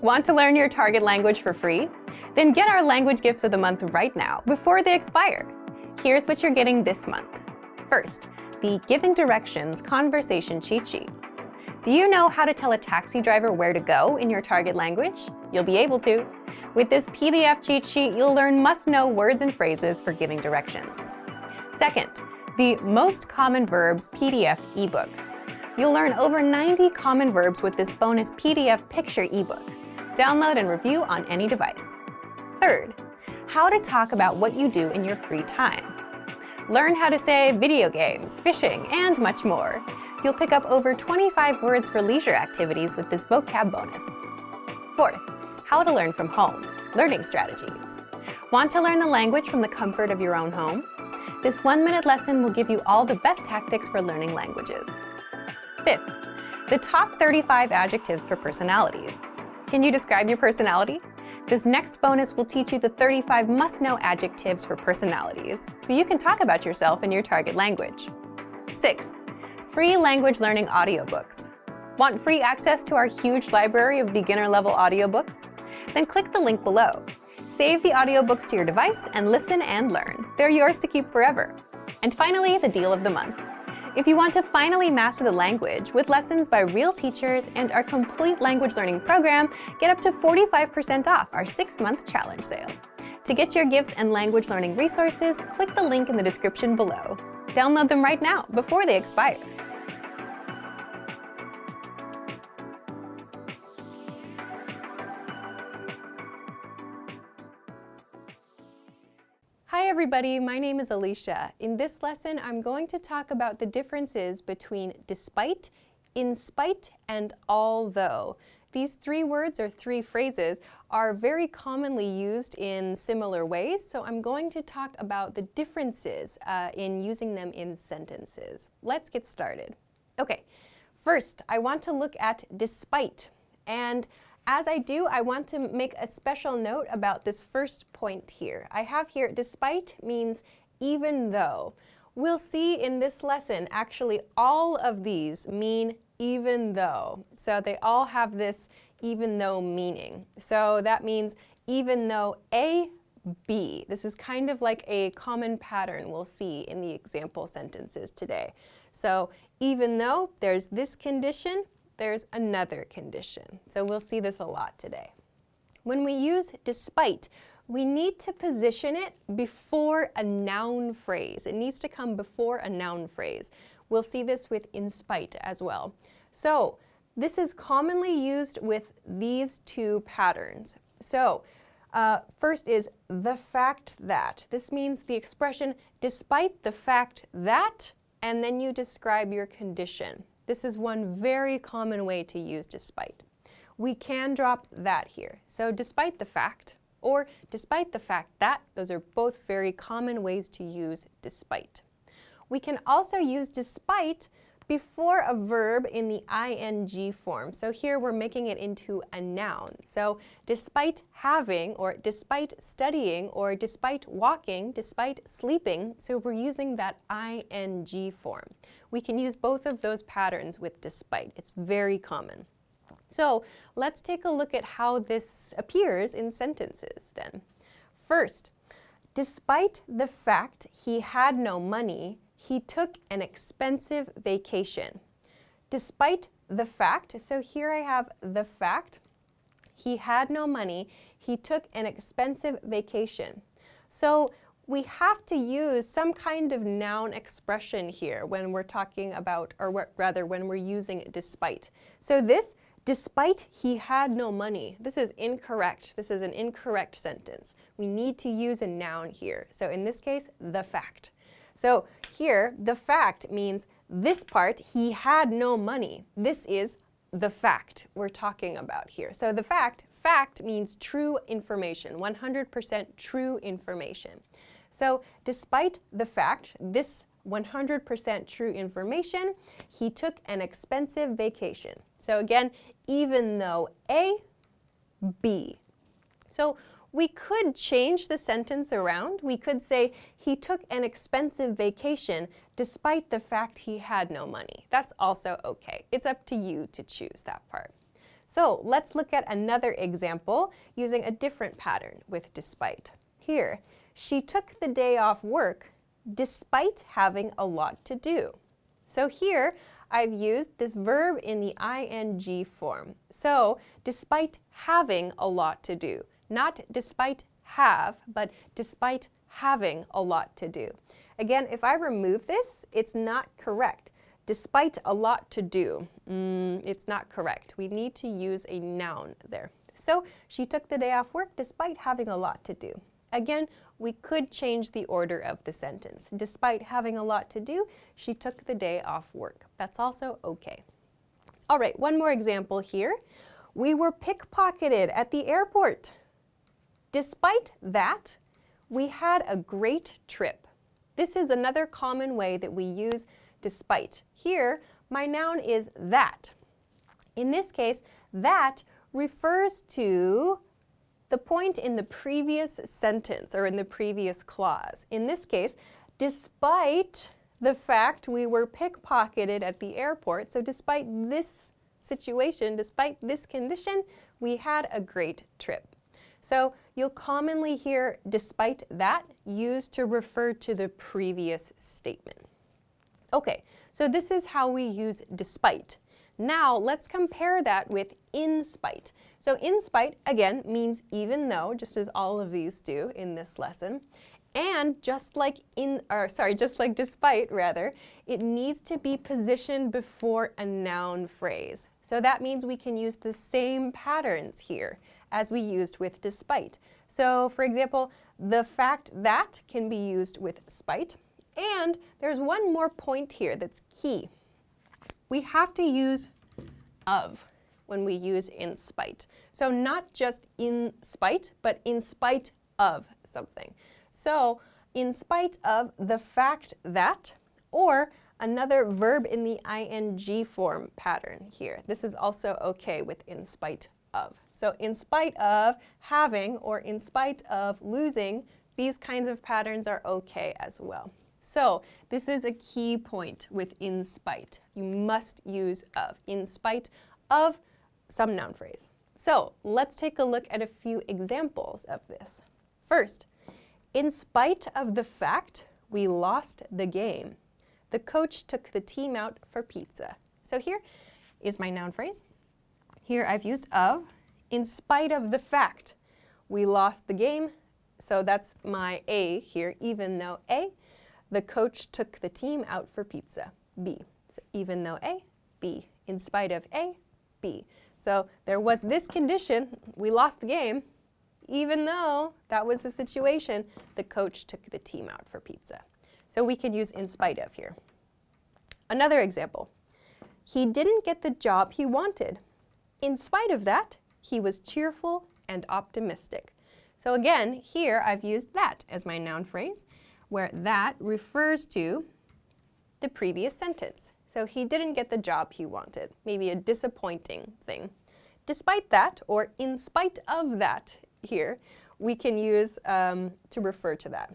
Want to learn your target language for free? Then get our language gifts of the month right now before they expire. Here's what you're getting this month. First, the Giving Directions Conversation Cheat Sheet. Do you know how to tell a taxi driver where to go in your target language? You'll be able to. With this PDF cheat sheet, you'll learn must-know words and phrases for giving directions. Second, the Most Common Verbs PDF ebook. You'll learn over 90 common verbs with this bonus PDF picture ebook. Download and review on any device. Third, how to talk about what you do in your free time. Learn how to say video games, fishing, and much more. You'll pick up over 25 words for leisure activities with this vocab bonus. Fourth, how to learn from home, learning strategies. Want to learn the language from the comfort of your own home? This 1-minute lesson will give you all the best tactics for learning languages. Fifth, the top 35 adjectives for personalities. Can you describe your personality? This next bonus will teach you the 35 must-know adjectives for personalities, so you can talk about yourself in your target language. Sixth, free language learning audiobooks. Want free access to our huge library of beginner-level audiobooks? Then click the link below. Save the audiobooks to your device and listen and learn. They're yours to keep forever. And finally, the deal of the month. If you want to finally master the language with lessons by real teachers and our complete language learning program, get up to 45% off our 6-month challenge sale. To get your gifts and language learning resources, click the link in the description below. Download them right now before they expire. Hi everybody, my name is Alicia. In this lesson, I'm going to talk about the differences between despite, in spite, and although. These 3 words or 3 phrases are very commonly used in similar ways, so I'm going to talk about the differences in using them in sentences. Let's get started. Okay, first I want to look at despite, and as I do, I want to make a special note about this first point here. I have here, despite means even though. We'll see in this lesson, actually, all of these mean even though. So they all have this even though meaning. So that means even though A, B. This is kind of like a common pattern we'll see in the example sentences today. So even though there's this condition, there's another condition. So we'll see this a lot today. When we use despite, we need to position it before a noun phrase. It needs to come before a noun phrase. We'll see this with in spite as well. So this is commonly used with these 2 patterns. So first is the fact that. This means the expression despite the fact that, and then you describe your condition. This is one very common way to use despite. We can drop that here. So despite the fact, or despite the fact that, those are both very common ways to use despite. We can also use despite before a verb in the ing form. So here we're making it into a noun. So despite having, or despite studying, or despite walking, despite sleeping, so we're using that ing form. We can use both of those patterns with despite. It's very common. So let's take a look at how this appears in sentences then. First, despite the fact he had no money, he took an expensive vacation. Despite the fact, so here I have the fact, he had no money, he took an expensive vacation. So we have to use some kind of noun expression here when we're talking about, or rather when we're using despite. So this, despite he had no money, this is incorrect. This is an incorrect sentence. We need to use a noun here. So in this case, the fact. So here, the fact means this part, he had no money. This is the fact we're talking about here. So the fact means true information, 100% true information. So despite the fact, this 100% true information, he took an expensive vacation. So again, even though A, B. So we could change the sentence around. We could say, he took an expensive vacation despite the fact he had no money. That's also okay. It's up to you to choose that part. So let's look at another example using a different pattern with despite. Here, she took the day off work despite having a lot to do. So here, I've used this verb in the ing form. So despite having a lot to do, not despite have, but despite having a lot to do. Again, if I remove this, it's not correct. Despite a lot to do, it's not correct. We need to use a noun there. So she took the day off work despite having a lot to do. Again, we could change the order of the sentence. Despite having a lot to do, she took the day off work. That's also okay. All right, one more example here. We were pickpocketed at the airport. Despite that, we had a great trip. This is another common way that we use despite. Here, my noun is that. In this case, that refers to the point in the previous sentence or in the previous clause. In this case, despite the fact we were pickpocketed at the airport, so despite this situation, despite this condition, we had a great trip. So you'll commonly hear despite that used to refer to the previous statement. Okay, so this is how we use despite. Now let's compare that with in spite. So in spite, again, means even though, just as all of these do in this lesson. And just like despite rather, it needs to be positioned before a noun phrase. So that means we can use the same patterns here as we used with despite. So for example, the fact that can be used with spite. And there's one more point here that's key. We have to use of when we use in spite. So not just in spite, but in spite of something. So in spite of the fact that, or another verb in the ing form pattern here. This is also okay with in spite of. So in spite of having or in spite of losing, these kinds of patterns are okay as well. So this is a key point with in spite. You must use of, in spite of some noun phrase. So let's take a look at a few examples of this. First, in spite of the fact we lost the game, the coach took the team out for pizza. So here is my noun phrase. Here I've used of, in spite of the fact we lost the game. So that's my A here, even though A. The coach took the team out for pizza, B. So even though A, B. In spite of A, B. So there was this condition, we lost the game, even though that was the situation, the coach took the team out for pizza. So we can use in spite of here. Another example, he didn't get the job he wanted. In spite of that, he was cheerful and optimistic. So again, here I've used that as my noun phrase, where that refers to the previous sentence. So he didn't get the job he wanted, maybe a disappointing thing. Despite that, or in spite of that here, we can use to refer to that,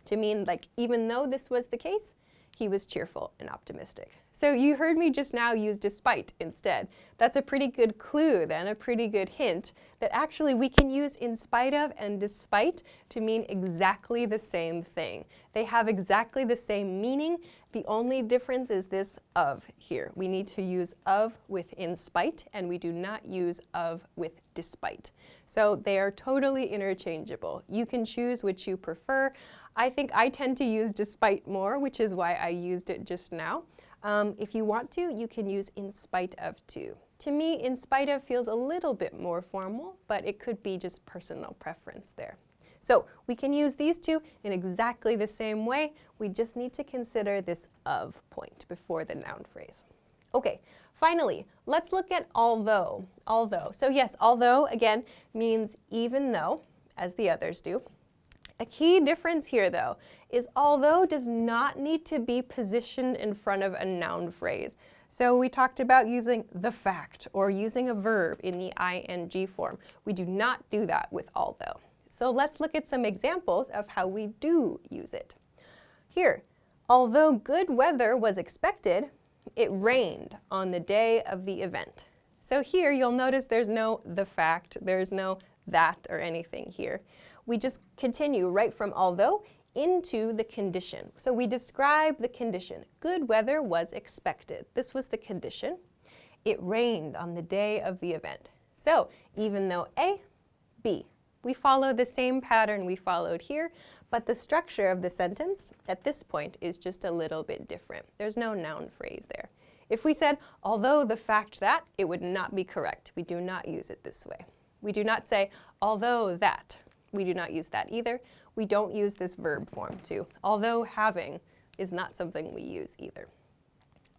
to mean like even though this was the case, he was cheerful and optimistic. So you heard me just now use despite instead. That's a pretty good clue then, a pretty good hint that actually we can use in spite of and despite to mean exactly the same thing. They have exactly the same meaning. The only difference is this of here. We need to use of with in spite and we do not use of with despite. So they are totally interchangeable. You can choose which you prefer. I think I tend to use despite more, which is why I used it just now. If you want to, you can use in spite of too. To me, in spite of feels a little bit more formal, but it could be just personal preference there. So we can use these two in exactly the same way. We just need to consider this of point before the noun phrase. Okay, finally, let's look at although. Although. So yes, although, again, means even though, as the others do. A key difference here, though, is although does not need to be positioned in front of a noun phrase. So we talked about using the fact or using a verb in the ing form. We do not do that with although. So let's look at some examples of how we do use it. Here, although good weather was expected, it rained on the day of the event. So here you'll notice there's no the fact, there's no that or anything here. We just continue right from although into the condition. So we describe the condition. Good weather was expected. This was the condition. It rained on the day of the event. So even though A, B. We follow the same pattern we followed here, but the structure of the sentence at this point is just a little bit different. There's no noun phrase there. If we said, although the fact that, it would not be correct. We do not use it this way. We do not say, although that. We do not use that either. We don't use this verb form too. Although having is not something we use either.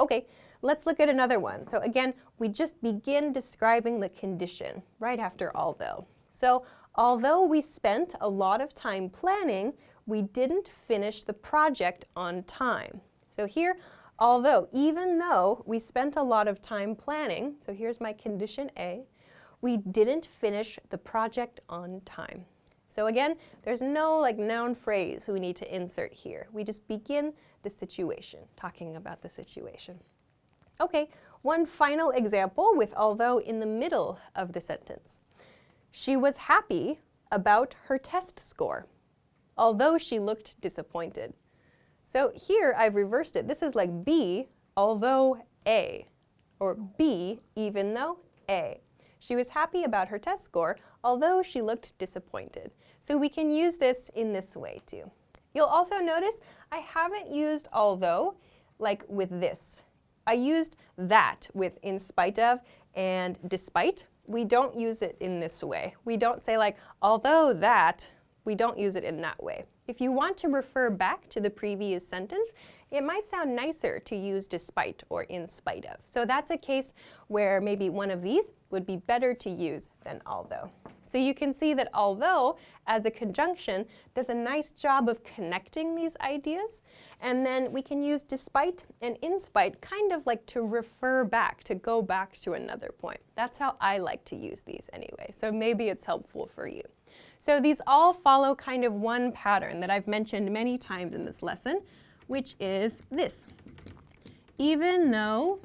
Okay, let's look at another one. So again, we just begin describing the condition right after although. So although we spent a lot of time planning, we didn't finish the project on time. So here, although, even though we spent a lot of time planning, so here's my condition A, we didn't finish the project on time. So again, there's no noun phrase we need to insert here. We just begin the situation, talking about the situation. Okay, one final example with although in the middle of the sentence. She was happy about her test score, although she looked disappointed. So here I've reversed it. This is like B, although A, or B, even though A. She was happy about her test score, although she looked disappointed. So we can use this in this way too. You'll also notice I haven't used although like with this. I used that with in spite of and despite. We don't use it in this way. We don't say like, although that, we don't use it in that way. If you want to refer back to the previous sentence, it might sound nicer to use despite or in spite of. So that's a case where maybe one of these would be better to use than although. So you can see that although, as a conjunction, does a nice job of connecting these ideas. And then we can use despite and in spite kind of like to refer back, to go back to another point. That's how I like to use these anyway. So maybe it's helpful for you. So these all follow kind of one pattern that I've mentioned many times in this lesson, which is this. Even though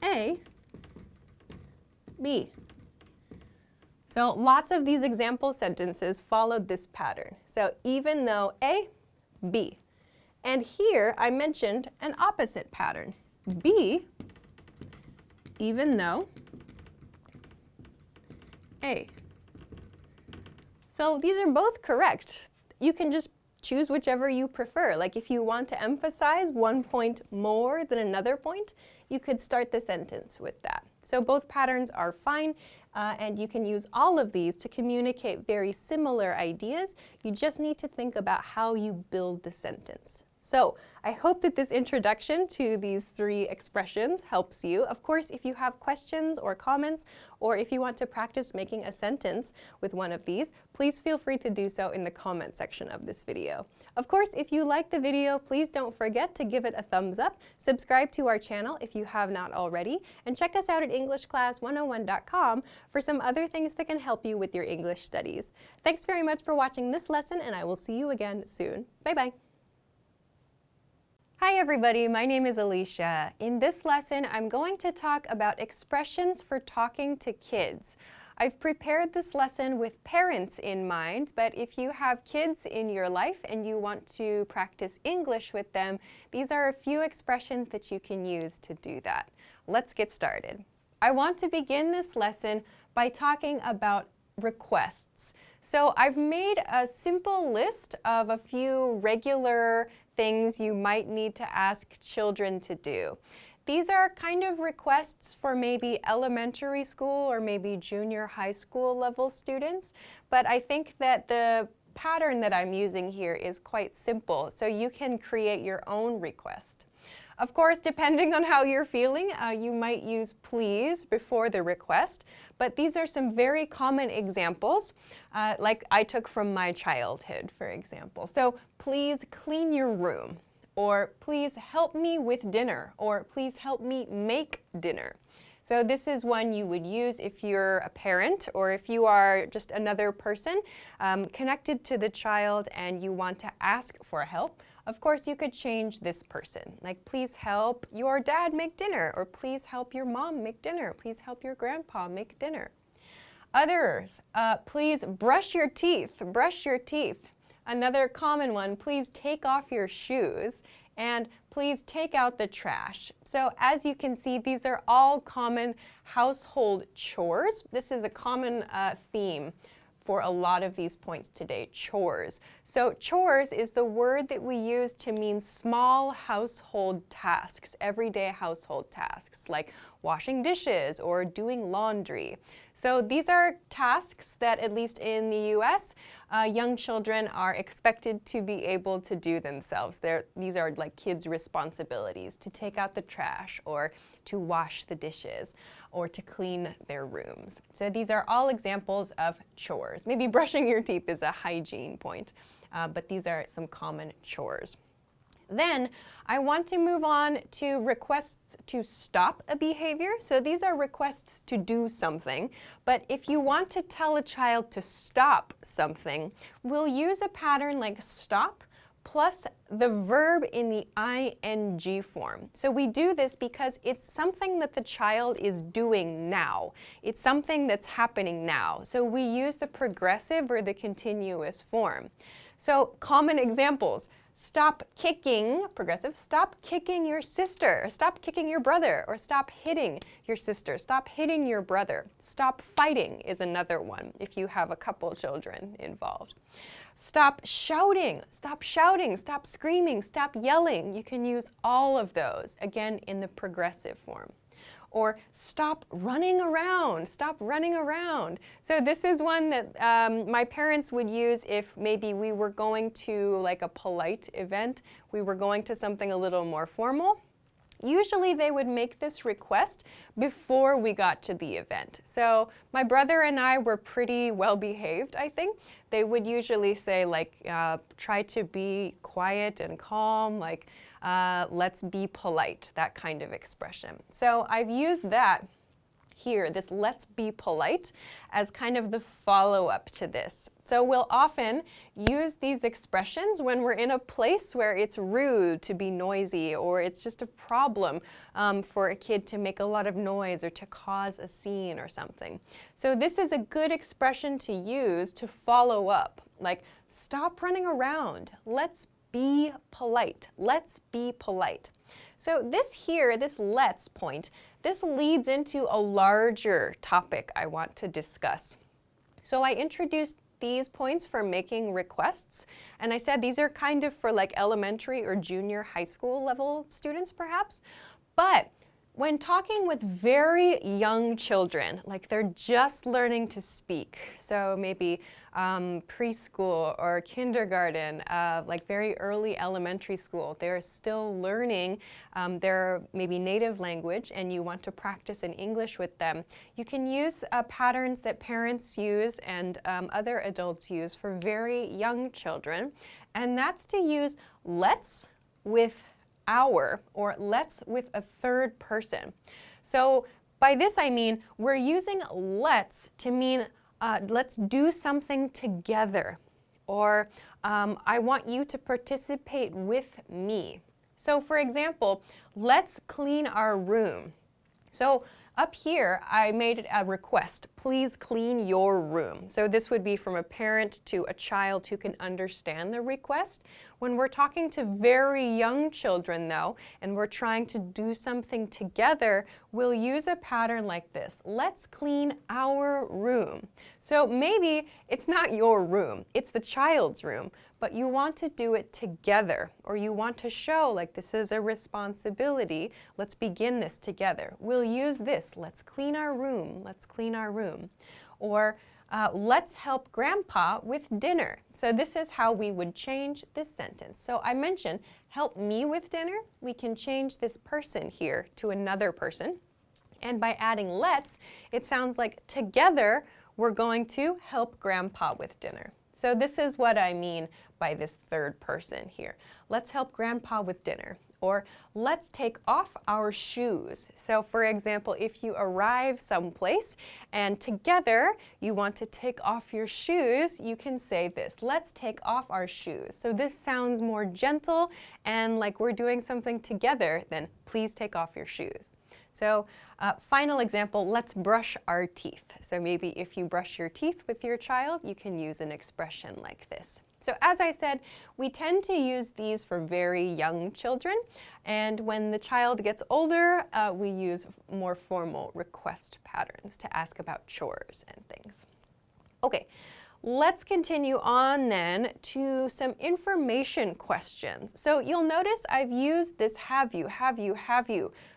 A, B. So lots of these example sentences followed this pattern. So even though A, B. And here I mentioned an opposite pattern. B, even though A. So these are both correct. You can just choose whichever you prefer. Like if you want to emphasize one point more than another point, you could start the sentence with that. So both patterns are fine, and you can use all of these to communicate very similar ideas. You just need to think about how you build the sentence. So I hope that this introduction to these three expressions helps you. Of course, if you have questions or comments, or if you want to practice making a sentence with one of these, please feel free to do so in the comment section of this video. Of course, if you like the video, please don't forget to give it a thumbs up, subscribe to our channel if you have not already, and check us out at EnglishClass101.com for some other things that can help you with your English studies. Thanks very much for watching this lesson, and I will see you again soon. Bye-bye. Hi everybody, my name is Alicia. In this lesson, I'm going to talk about expressions for talking to kids. I've prepared this lesson with parents in mind, but if you have kids in your life and you want to practice English with them, these are a few expressions that you can use to do that. Let's get started. I want to begin this lesson by talking about requests. So I've made a simple list of a few regular things you might need to ask children to do. These are kind of requests for maybe elementary school or maybe junior high school level students, but I think that the pattern that I'm using here is quite simple, so you can create your own request. Of course, depending on how you're feeling, you might use please before the request, but these are some very common examples, like I took from my childhood, for example. So, please clean your room, or please help me with dinner, or please help me make dinner. So this is one you would use if you're a parent or if you are just another person connected to the child and you want to ask for help. Of course, you could change this person, like please help your dad make dinner, or please help your mom make dinner, please help your grandpa make dinner. Others, please brush your teeth, brush your teeth. Another common one, please take off your shoes, and please take out the trash. So as you can see, these are all common household chores. This is a common theme for a lot of these points today, chores. So chores is the word that we use to mean small household tasks, everyday household tasks, like washing dishes or doing laundry. So these are tasks that, at least in the US, young children are expected to be able to do themselves. These are like kids' responsibilities, to take out the trash or to wash the dishes or to clean their rooms. So these are all examples of chores. Maybe brushing your teeth is a hygiene point, but these are some common chores. Then I want to move on to requests to stop a behavior. So these are requests to do something, but if you want to tell a child to stop something, we'll use a pattern like stop plus the verb in the ing form. So we do this because it's something that the child is doing now. It's something that's happening now. So we use the progressive or the continuous form. So common examples. Stop kicking, progressive, stop kicking your sister, or stop kicking your brother, or stop hitting your sister, stop hitting your brother. Stop fighting is another one if you have a couple children involved. Stop shouting, stop screaming, stop yelling. You can use all of those, again, in the progressive form. Or stop running around, stop running around. So this is one that my parents would use if maybe we were going to like a polite event, we were going to something a little more formal. Usually they would make this request before we got to the event. So my brother and I were pretty well behaved, I think. They would usually say like, try to be quiet and calm, like, let's be polite, that kind of expression. So I've used that here, this let's be polite, as kind of the follow-up to this. So we'll often use these expressions when we're in a place where it's rude to be noisy, or it's just a problem for a kid to make a lot of noise or to cause a scene or something. So this is a good expression to use to follow up, like stop running around, let's be polite, let's be polite. So this here, this let's point, this leads into a larger topic I want to discuss. So I introduced these points for making requests, and I said these are kind of for like elementary or junior high school level students perhaps, but when talking with very young children, like they're just learning to speak, so maybe preschool or kindergarten, like very early elementary school, they're still learning their maybe native language, and you want to practice in English with them, you can use patterns that parents use and other adults use for very young children, and that's to use let's with our, or let's with a third person. So by this I mean we're using let's to mean let's do something together, or I want you to participate with me. So for example, let's clean our room. So up here, I made a request, please clean your room. So this would be from a parent to a child who can understand the request. When we're talking to very young children though, and we're trying to do something together, we'll use a pattern like this. Let's clean our room. So maybe it's not your room, it's the child's room, but you want to do it together, or you want to show like this is a responsibility, let's begin this together. We'll use this, let's clean our room, let's clean our room. Or let's help Grandpa with dinner. So this is how we would change this sentence. So I mentioned help me with dinner. We can change this person here to another person. And by adding let's, it sounds like together we're going to help Grandpa with dinner. So this is what I mean by this third person here. Let's help Grandpa with dinner. or let's take off our shoes. So for example, if you arrive someplace and together you want to take off your shoes, you can say this, let's take off our shoes. So this sounds more gentle and like we're doing something together than please take off your shoes. So final example, let's brush our teeth. So maybe if you brush your teeth with your child, you can use an expression like this. So as I said, we tend to use these for very young children, and when the child gets older, we use more formal request patterns to ask about chores and things. Okay, let's continue on then to some information questions. So you'll notice I've used this have you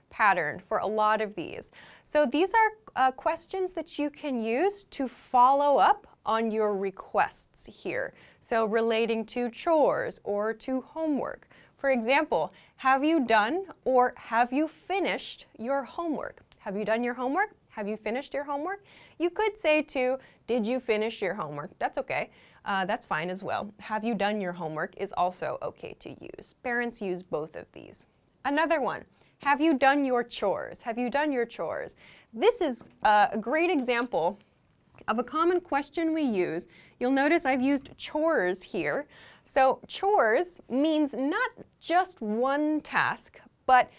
pattern for a lot of these. So these are questions that you can use to follow up on your requests here. So relating to chores or to homework. For example, have you done or have you finished your homework? Have you done your homework? Have you finished your homework? You could say to, did you finish your homework? That's okay. That's fine as well. Have you done your homework is also okay to use. Parents use both of these. Another one, have you done your chores? Have you done your chores? This is a great example of a common question we use. You'll notice I've used chores here. So chores means not just one task, but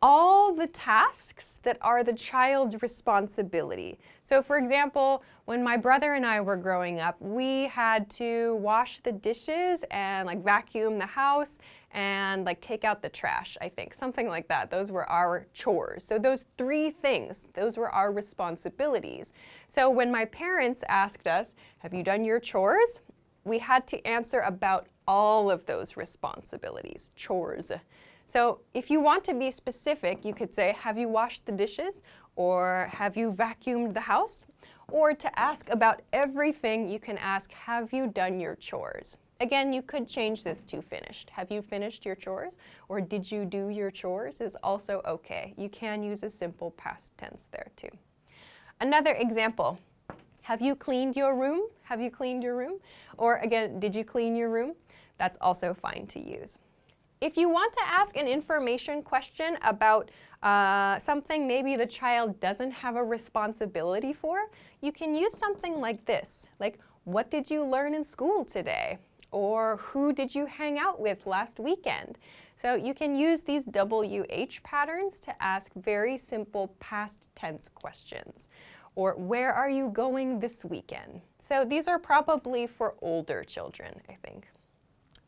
all the tasks that are the child's responsibility. So for example, when my brother and I were growing up, we had to wash the dishes and like vacuum the house and like take out the trash, I think, something like that. Those were our chores. So those three things, those were our responsibilities. So when my parents asked us, have you done your chores? We had to answer about all of those responsibilities, chores. So if you want to be specific, you could say, have you washed the dishes? Or have you vacuumed the house? Or to ask about everything, you can ask, have you done your chores? Again, you could change this to finished. Have you finished your chores? Or did you do your chores is also okay. You can use a simple past tense there too. Another example, have you cleaned your room? Have you cleaned your room? Or again, did you clean your room? That's also fine to use. If you want to ask an information question about something maybe the child doesn't have a responsibility for, you can use something like this, like, what did you learn in school today? Or who did you hang out with last weekend? So you can use these WH patterns to ask very simple past tense questions. Or where are you going this weekend? So these are probably for older children, I think.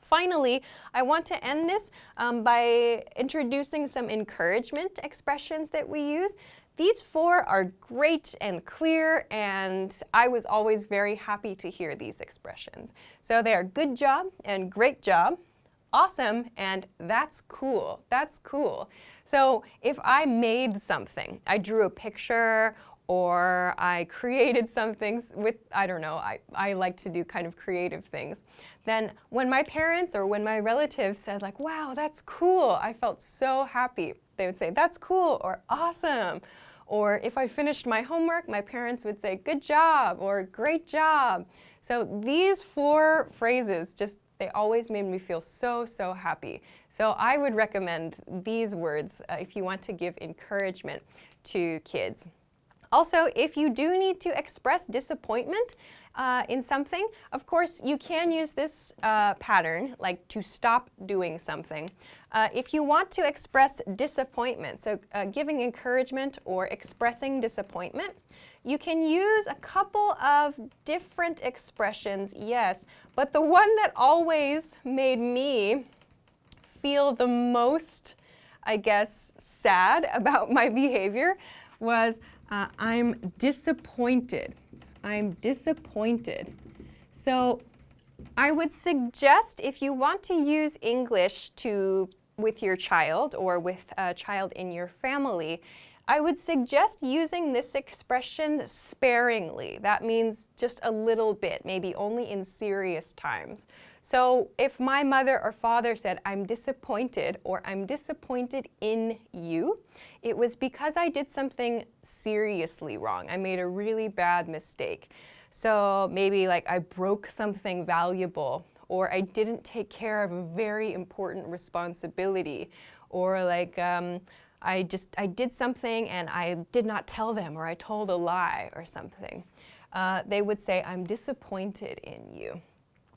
Finally, I want to end this by introducing some encouragement expressions that we use. These four are great and clear, and I was always very happy to hear these expressions. So they are good job and great job, awesome, and that's cool. That's cool. So if I made something, I drew a picture, or I created something with, I don't know, I like to do kind of creative things. Then when my parents or when my relatives said like, wow, that's cool, I felt so happy. They would say, that's cool, or awesome. Or if I finished my homework, my parents would say, good job, or great job. So these four phrases just, they always made me feel so, so happy. So I would recommend these words if you want to give encouragement to kids. Also, if you do need to express disappointment in something, of course, you can use this pattern, like to stop doing something. If you want to express disappointment, so giving encouragement or expressing disappointment, you can use a couple of different expressions, yes, but the one that always made me feel the most, I guess, sad about my behavior was I'm disappointed. I'm disappointed. So I would suggest if you want to use English with your child or with a child in your family, I would suggest using this expression sparingly. That means just a little bit, maybe only in serious times. So if my mother or father said, I'm disappointed or I'm disappointed in you, it was because I did something seriously wrong. I made a really bad mistake. So maybe like I broke something valuable, or I didn't take care of a very important responsibility, or like I did something and I did not tell them, or I told a lie or something. They would say, I'm disappointed in you.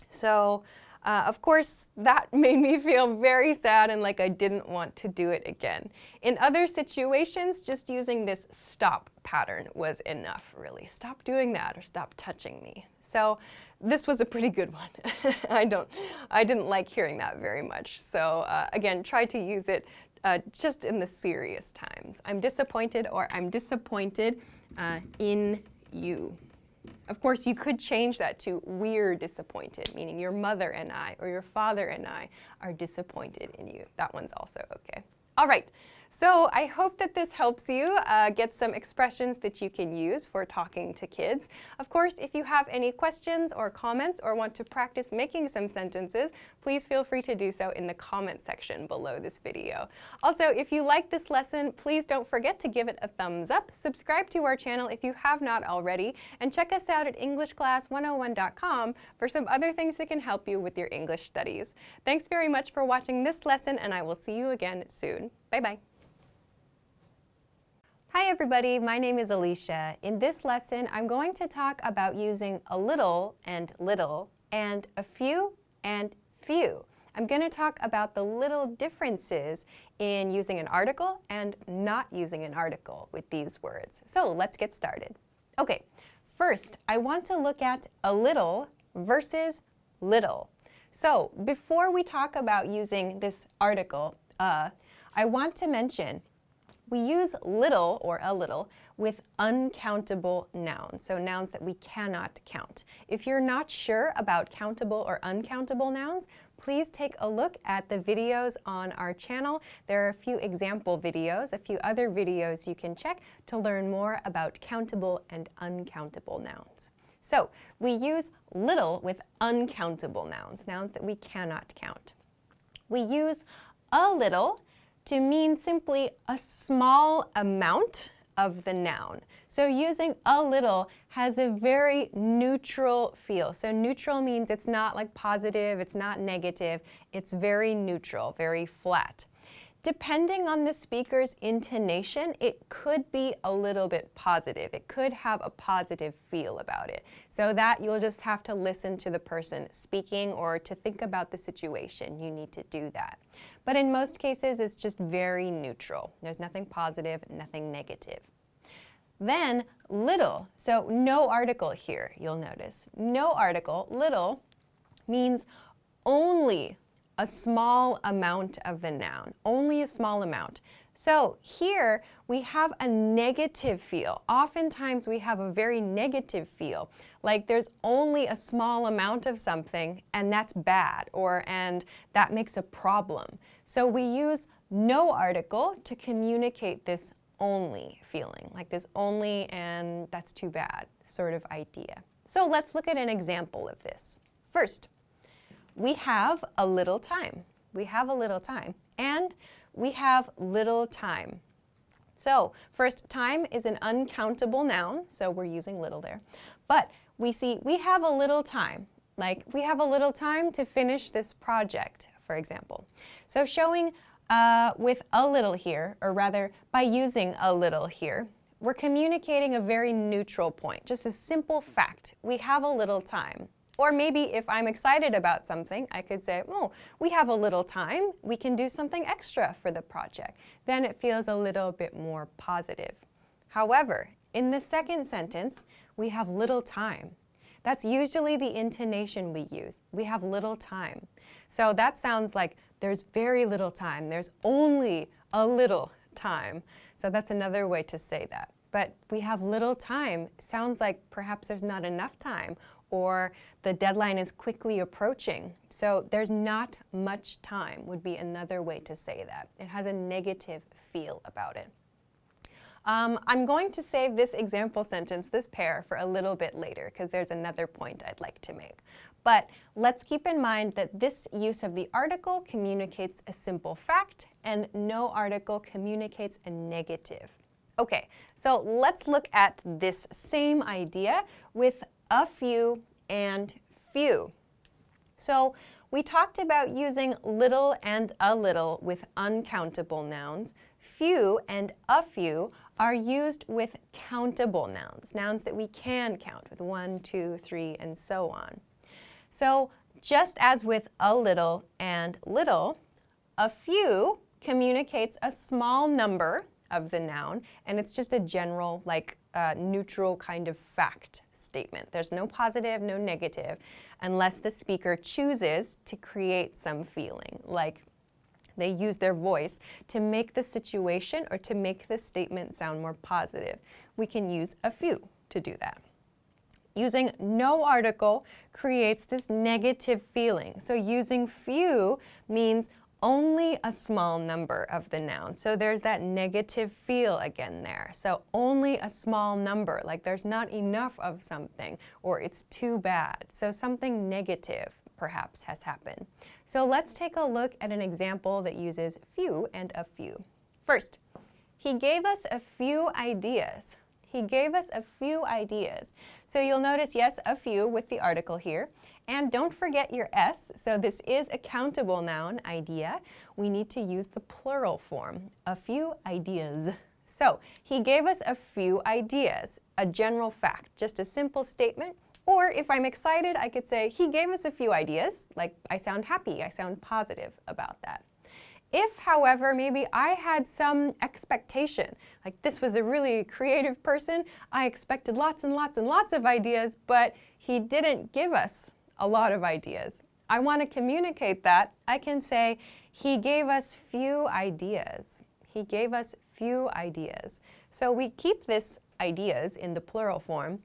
So, of course, that made me feel very sad and like I didn't want to do it again. In other situations, just using this stop pattern was enough, really. Stop doing that or stop touching me. So this was a pretty good one. I didn't like hearing that very much. So again, try to use it just in the serious times. I'm disappointed, or I'm disappointed in you. Of course, you could change that to we're disappointed, meaning your mother and I or your father and I are disappointed in you. That one's also okay. All right, so I hope that this helps you get some expressions that you can use for talking to kids. Of course, if you have any questions or comments or want to practice making some sentences, please feel free to do so in the comment section below this video. Also, if you like this lesson, please don't forget to give it a thumbs up, subscribe to our channel if you have not already, and check us out at EnglishClass101.com for some other things that can help you with your English studies. Thanks very much for watching this lesson, and I will see you again soon. Bye-bye. Hi everybody, my name is Alicia. In this lesson, I'm going to talk about using a little and a few and few. I'm going to talk about the little differences in using an article and not using an article with these words. So let's get started. Okay, first, I want to look at a little versus little. So before we talk about using this article, I want to mention we use little or a little with uncountable nouns, so nouns that we cannot count. If you're not sure about countable or uncountable nouns, please take a look at the videos on our channel. There are a few example videos, a few other videos you can check to learn more about countable and uncountable nouns. So we use little with uncountable nouns, nouns that we cannot count. We use a little to mean simply a small amount of the noun. So using a little has a very neutral feel. So neutral means it's not like positive, it's not negative, it's very neutral, very flat. Depending on the speaker's intonation, it could be a little bit positive. It could have a positive feel about it. So that you'll just have to listen to the person speaking or to think about the situation. You need to do that. But in most cases, it's just very neutral. There's nothing positive, nothing negative. Then little, so no article here, you'll notice. No article, little, means only a small amount of the noun, only a small amount. So here we have a negative feel. Oftentimes we have a very negative feel, like there's only a small amount of something and that's bad, and that makes a problem. So we use no article to communicate this only feeling, like this only and that's too bad sort of idea. So let's look at an example of this. First, we have a little time. We have a little time. And we have little time. So first, time is an uncountable noun, so we're using little there. But we see we have a little time. Like we have a little time to finish this project, for example. So showing with a little here, or rather by using a little here, we're communicating a very neutral point, just a simple fact. We have a little time. Or maybe if I'm excited about something, I could say, oh, we have a little time. We can do something extra for the project. Then it feels a little bit more positive. However, in the second sentence, we have little time. That's usually the intonation we use. We have little time. So that sounds like there's very little time. There's only a little time. So that's another way to say that. But we have little time sounds like perhaps there's not enough time, or the deadline is quickly approaching. So there's not much time would be another way to say that. It has a negative feel about it. I'm going to save this example sentence, this pair, for a little bit later because there's another point I'd like to make. But let's keep in mind that this use of the article communicates a simple fact and no article communicates a negative. Okay, so let's look at this same idea with a few and few. So we talked about using little and a little with uncountable nouns. Few and a few are used with countable nouns, nouns that we can count with 1, 2, 3, and so on. So just as with a little and little, a few communicates a small number of the noun, and it's just a general, neutral kind of fact statement. There's no positive, no negative, unless the speaker chooses to create some feeling, like they use their voice to make the situation or to make the statement sound more positive. We can use a few to do that. Using no article creates this negative feeling. So using few means only a small number of the noun. So there's that negative feel again there. So only a small number, like there's not enough of something, or it's too bad. So something negative perhaps has happened. So let's take a look at an example that uses few and a few. First, he gave us a few ideas. He gave us a few ideas. So you'll notice, yes, a few with the article here. And don't forget your S. So this is a countable noun, idea. We need to use the plural form, a few ideas. So he gave us a few ideas, a general fact, just a simple statement. Or if I'm excited, I could say, he gave us a few ideas, like I sound happy, I sound positive about that. If, however, maybe I had some expectation, like this was a really creative person, I expected lots and lots and lots of ideas, but he didn't give us a lot of ideas. I want to communicate that. I can say, he gave us few ideas. He gave us few ideas. So we keep this ideas in the plural form.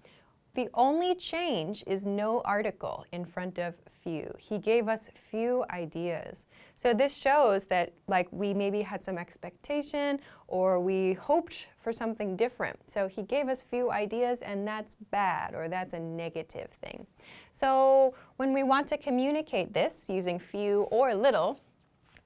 The only change is no article in front of few. He gave us few ideas. So this shows that we maybe had some expectation or we hoped for something different. So he gave us few ideas and that's bad or that's a negative thing. So when we want to communicate this using few or little,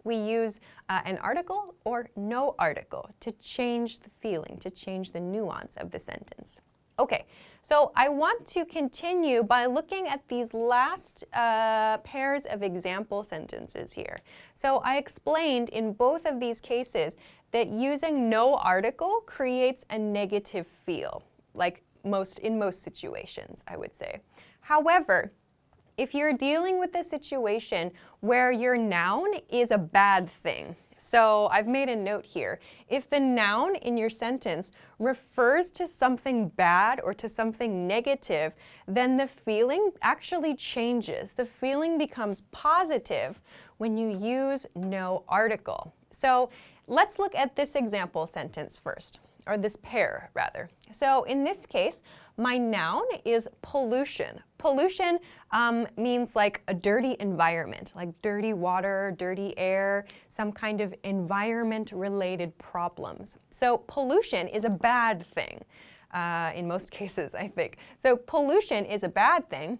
we use an article or no article to change the feeling, to change the nuance of the sentence. Okay, so I want to continue by looking at these last pairs of example sentences here. So I explained in both of these cases that using no article creates a negative feel, in most situations, I would say. However, if you're dealing with a situation where your noun is a bad thing, so I've made a note here. If the noun in your sentence refers to something bad or to something negative, then the feeling actually changes. The feeling becomes positive when you use no article. So let's look at this example sentence first, or this pair rather. So in this case, my noun is pollution. Pollution means like a dirty environment, like dirty water, dirty air, some kind of environment-related problems. So pollution is a bad thing in most cases, I think. So pollution is a bad thing.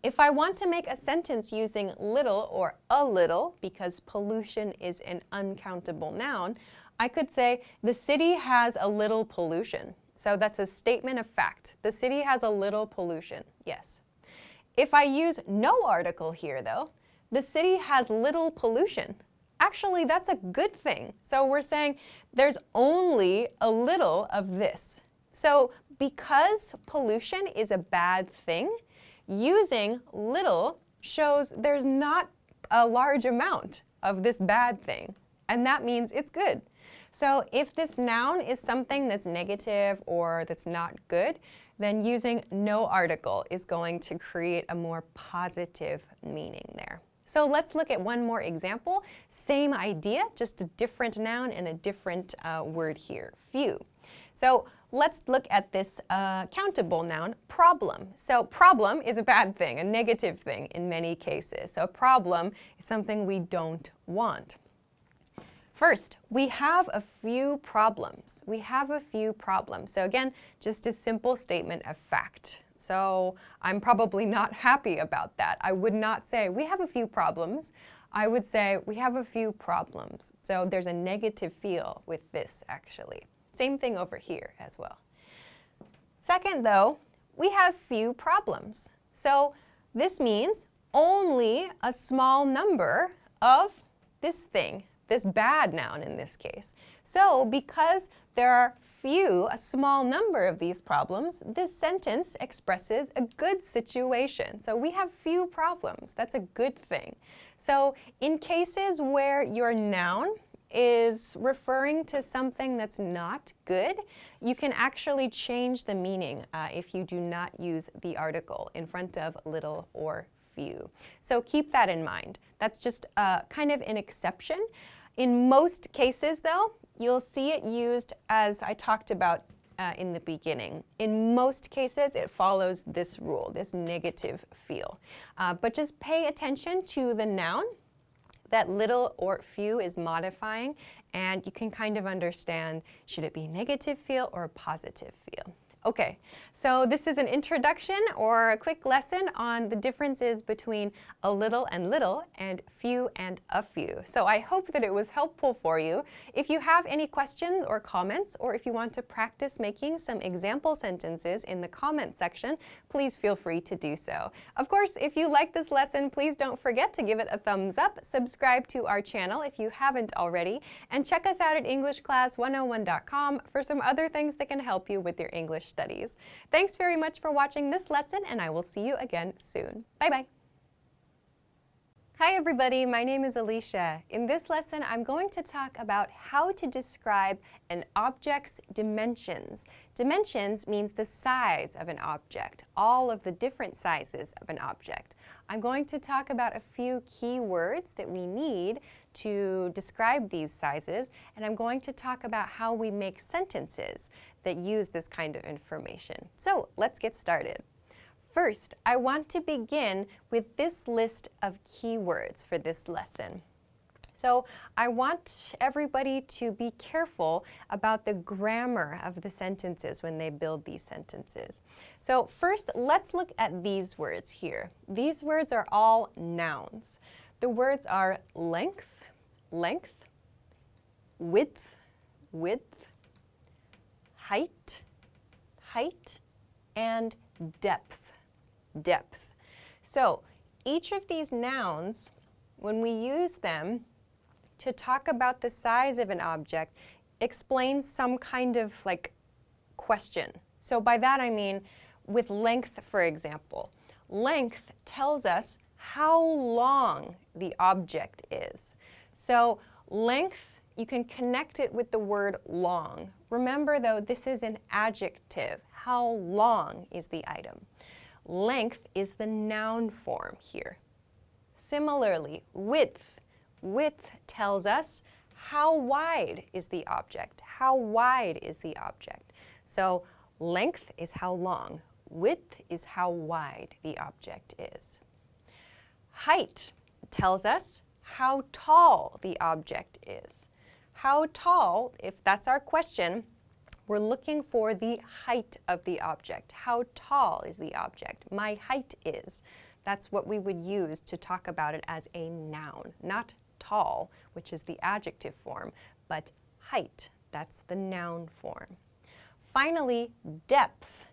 If I want to make a sentence using little or a little, because pollution is an uncountable noun, I could say the city has a little pollution. So that's a statement of fact. The city has a little pollution, yes. If I use no article here though, the city has little pollution. Actually, that's a good thing. So we're saying there's only a little of this. So because pollution is a bad thing, using little shows there's not a large amount of this bad thing, and that means it's good. So if this noun is something that's negative or that's not good, then using no article is going to create a more positive meaning there. So let's look at one more example. Same idea, just a different noun and a different word here, few. So let's look at this countable noun, problem. So problem is a bad thing, a negative thing in many cases. So problem is something we don't want. First, we have a few problems. We have a few problems. So again, just a simple statement of fact. So I'm probably not happy about that. I would not say, we have a few problems. I would say, we have a few problems. So there's a negative feel with this, actually. Same thing over here as well. Second, though, we have few problems. So this means only a small number of this thing, this bad noun in this case. So because there are a small number of these problems, this sentence expresses a good situation. So we have few problems. That's a good thing. So in cases where your noun is referring to something that's not good, you can actually change the meaning if you do not use the article in front of little or few. So keep that in mind. That's just kind of an exception. In most cases, though, you'll see it used as I talked about in the beginning. In most cases, it follows this rule, this negative feel. But just pay attention to the noun that little or few is modifying, and you can kind of understand, should it be negative feel or a positive feel? Okay, so this is an introduction or a quick lesson on the differences between a little and few and a few. So I hope that it was helpful for you. If you have any questions or comments, or if you want to practice making some example sentences in the comment section, please feel free to do so. Of course, if you like this lesson, please don't forget to give it a thumbs up, subscribe to our channel if you haven't already, and check us out at EnglishClass101.com for some other things that can help you with your English studies. Thanks very much for watching this lesson, and I will see you again soon. Bye-bye. Hi everybody, my name is Alicia. In this lesson, I'm going to talk about how to describe an object's dimensions. Dimensions means the size of an object, all of the different sizes of an object. I'm going to talk about a few key words that we need to describe these sizes, and I'm going to talk about how we make sentences that use this kind of information. So let's get started. First, I want to begin with this list of keywords for this lesson. So I want everybody to be careful about the grammar of the sentences when they build these sentences. So first, let's look at these words here. These words are all nouns. The words are length, length, width, width, height, height, and depth, depth. So each of these nouns, when we use them to talk about the size of an object, explains some kind of like question. So by that I mean with length, for example. Length tells us how long the object is. So length, you can connect it with the word long. Remember though, this is an adjective. How long is the item? Length is the noun form here. Similarly, width. Width tells us how wide is the object. How wide is the object? So length is how long. Width is how wide the object is. Height tells us how tall the object is. How tall, if that's our question, we're looking for the height of the object. How tall is the object? My height is. That's what we would use to talk about it as a noun. Not tall, which is the adjective form, but height. That's the noun form. Finally, depth.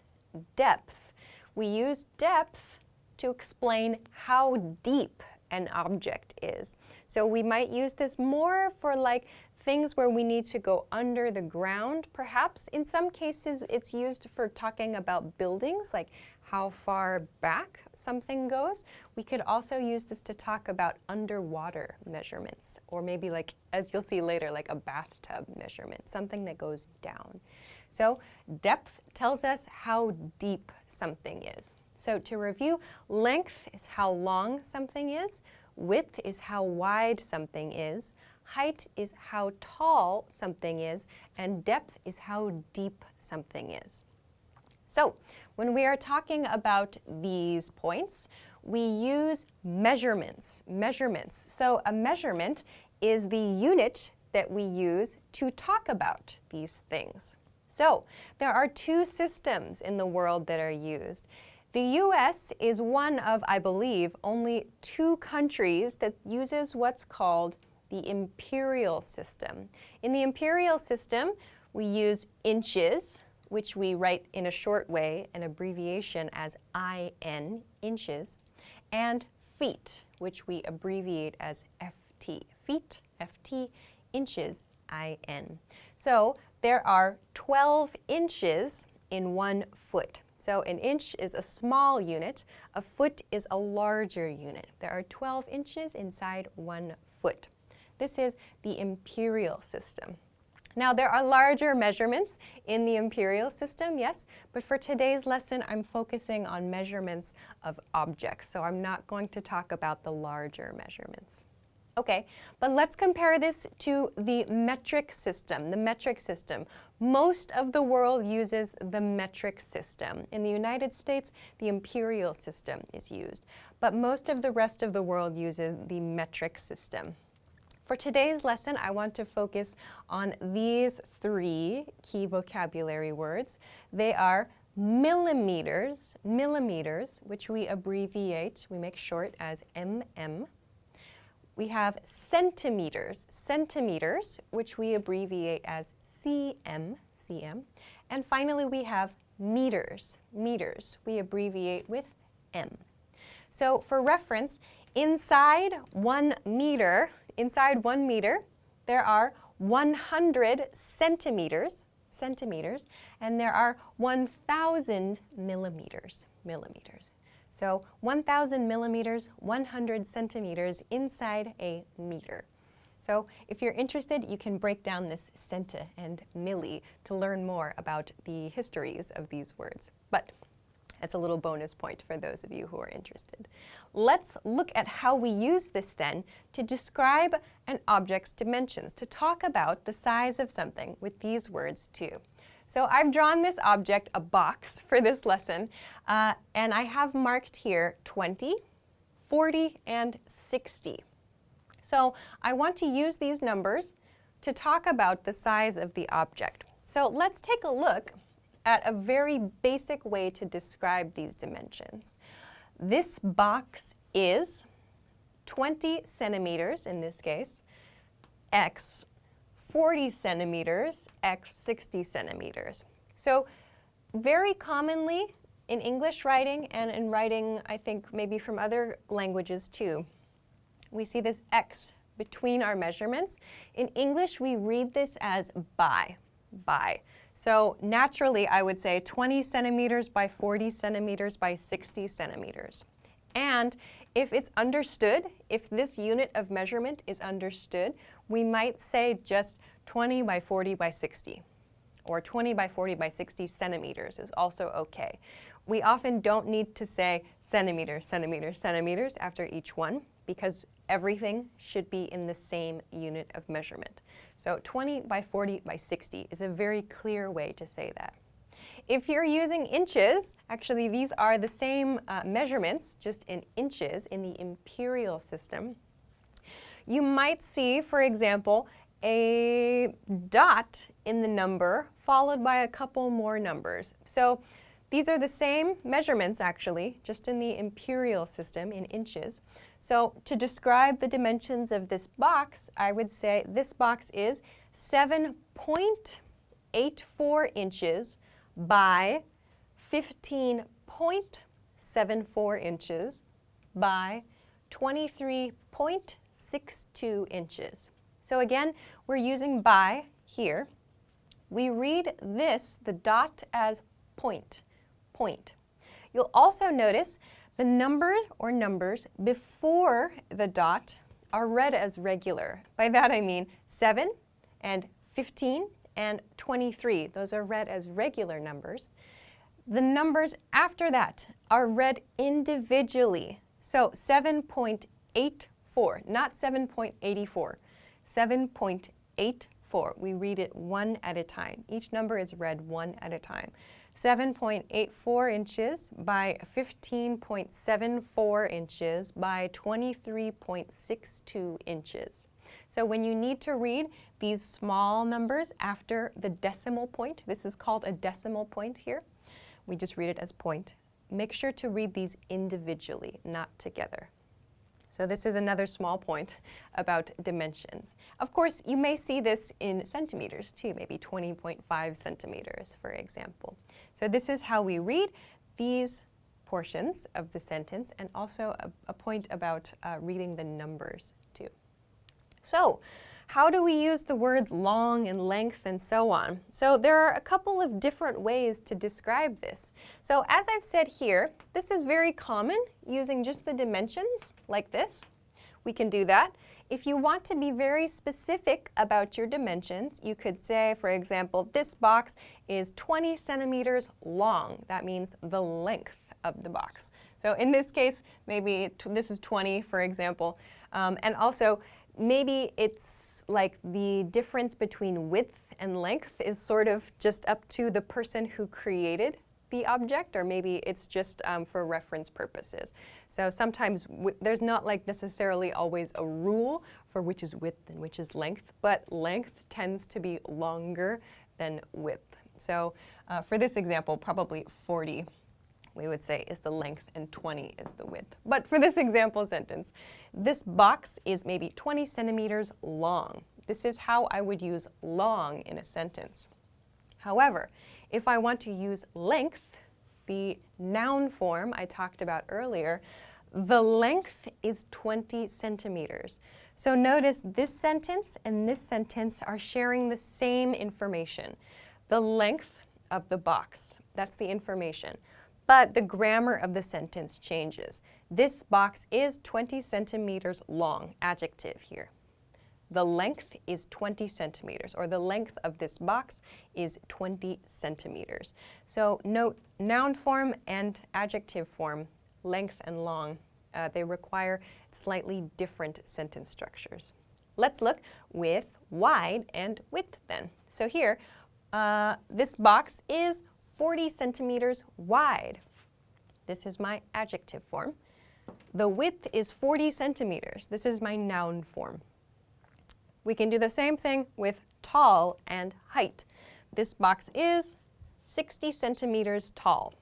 Depth. We use depth to explain how deep an object is. So we might use this more for like things where we need to go under the ground, perhaps. In some cases, it's used for talking about buildings, like how far back something goes. We could also use this to talk about underwater measurements, or maybe like, as you'll see later, like a bathtub measurement, something that goes down. So depth tells us how deep something is. So to review, length is how long something is, width is how wide something is, height is how tall something is, and depth is how deep something is. So when we are talking about these points, we use measurements. Measurements. So a measurement is the unit that we use to talk about these things. So there are two systems in the world that are used. The US is one of, I believe, only 2 countries that uses what's called the imperial system. In the imperial system, we use inches, which we write in a short way, an abbreviation as IN, inches, and feet, which we abbreviate as FT. Feet, FT, inches, IN. So there are 12 inches in 1 foot. So an inch is a small unit, a foot is a larger unit. There are 12 inches inside 1 foot. This is the imperial system. Now there are larger measurements in the imperial system, yes, but for today's lesson I'm focusing on measurements of objects, so I'm not going to talk about the larger measurements. Okay, but let's compare this to the metric system. The metric system. Most of the world uses the metric system. In the United States, the imperial system is used, but most of the rest of the world uses the metric system. For today's lesson, I want to focus on these 3 key vocabulary words. They are millimeters, which we abbreviate, we make short as MM. We have centimeters, which we abbreviate as CM. And finally, we have meters, we abbreviate with M. So for reference, inside 1 meter, there are 100 centimeters, and there are 1,000 millimeters. So 1,000 millimeters, 100 centimeters inside a meter. So if you're interested, you can break down this centi and milli to learn more about the histories of these words. But that's a little bonus point for those of you who are interested. Let's look at how we use this then to describe an object's dimensions, to talk about the size of something with these words too. So I've drawn this object, a box, for this lesson, and I have marked here 20, 40, and 60. So I want to use these numbers to talk about the size of the object. So let's take a look at a very basic way to describe these dimensions. This box is 20 centimeters, in this case, x 40 centimeters, x 60 centimeters. So very commonly in English writing and in writing, I think maybe from other languages too, we see this x between our measurements. In English, we read this as by. So naturally, I would say 20 centimeters by 40 centimeters by 60 centimeters. And if it's understood, if this unit of measurement is understood, we might say just 20 by 40 by 60. Or 20 by 40 by 60 centimeters is also okay. We often don't need to say centimeters after each one, because everything should be in the same unit of measurement. So 20 by 40 by 60 is a very clear way to say that. If you're using inches, actually these are the same measurements, just in inches in the imperial system. You might see, for example, a dot in the number followed by a couple more numbers. So these are the same measurements actually, just in the imperial system in inches. So to describe the dimensions of this box, I would say this box is 7.84 inches by 15.74 inches by 23.62 inches. So again, we're using by here. We read this, the dot, as point. You'll also notice the number or numbers before the dot are read as regular. By that I mean 7 and 15 and 23. Those are read as regular numbers. The numbers after that are read individually. So 7.84, not 7.84, 7.84. We read it one at a time. Each number is read one at a time. 7.84 inches by 15.74 inches by 23.62 inches. So when you need to read these small numbers after the decimal point, this is called a decimal point here, we just read it as point. Make sure to read these individually, not together. So this is another small point about dimensions. Of course, you may see this in centimeters too, maybe 20.5 centimeters, for example. So this is how we read these portions of the sentence, and also a point about reading the numbers too. So, how do we use the words long and length and so on? So there are a couple of different ways to describe this. So as I've said here, this is very common using just the dimensions like this. We can do that. If you want to be very specific about your dimensions, you could say, for example, this box is 20 centimeters long. That means the length of the box. So in this case, maybe this is 20, for example. And also, maybe it's like the difference between width and length is sort of just up to the person who created the object, or maybe it's just for reference purposes. So sometimes there's not like necessarily always a rule for which is width and which is length, but length tends to be longer than width. So for this example, probably 40 we would say is the length and 20 is the width. But for this example sentence, this box is maybe 20 centimeters long. This is how I would use long in a sentence. However, if I want to use length, the noun form I talked about earlier, the length is 20 centimeters. So notice this sentence and this sentence are sharing the same information. The length of the box, that's the information. But the grammar of the sentence changes. This box is 20 centimeters long, adjective here. The length is 20 centimeters, or the length of this box is 20 centimeters. So note, noun form and adjective form, length and long, they require slightly different sentence structures. Let's look with wide and width then. So here, this box is 40 centimeters wide. This is my adjective form. The width is 40 centimeters. This is my noun form. We can do the same thing with tall and height. This box is 60 centimeters tall,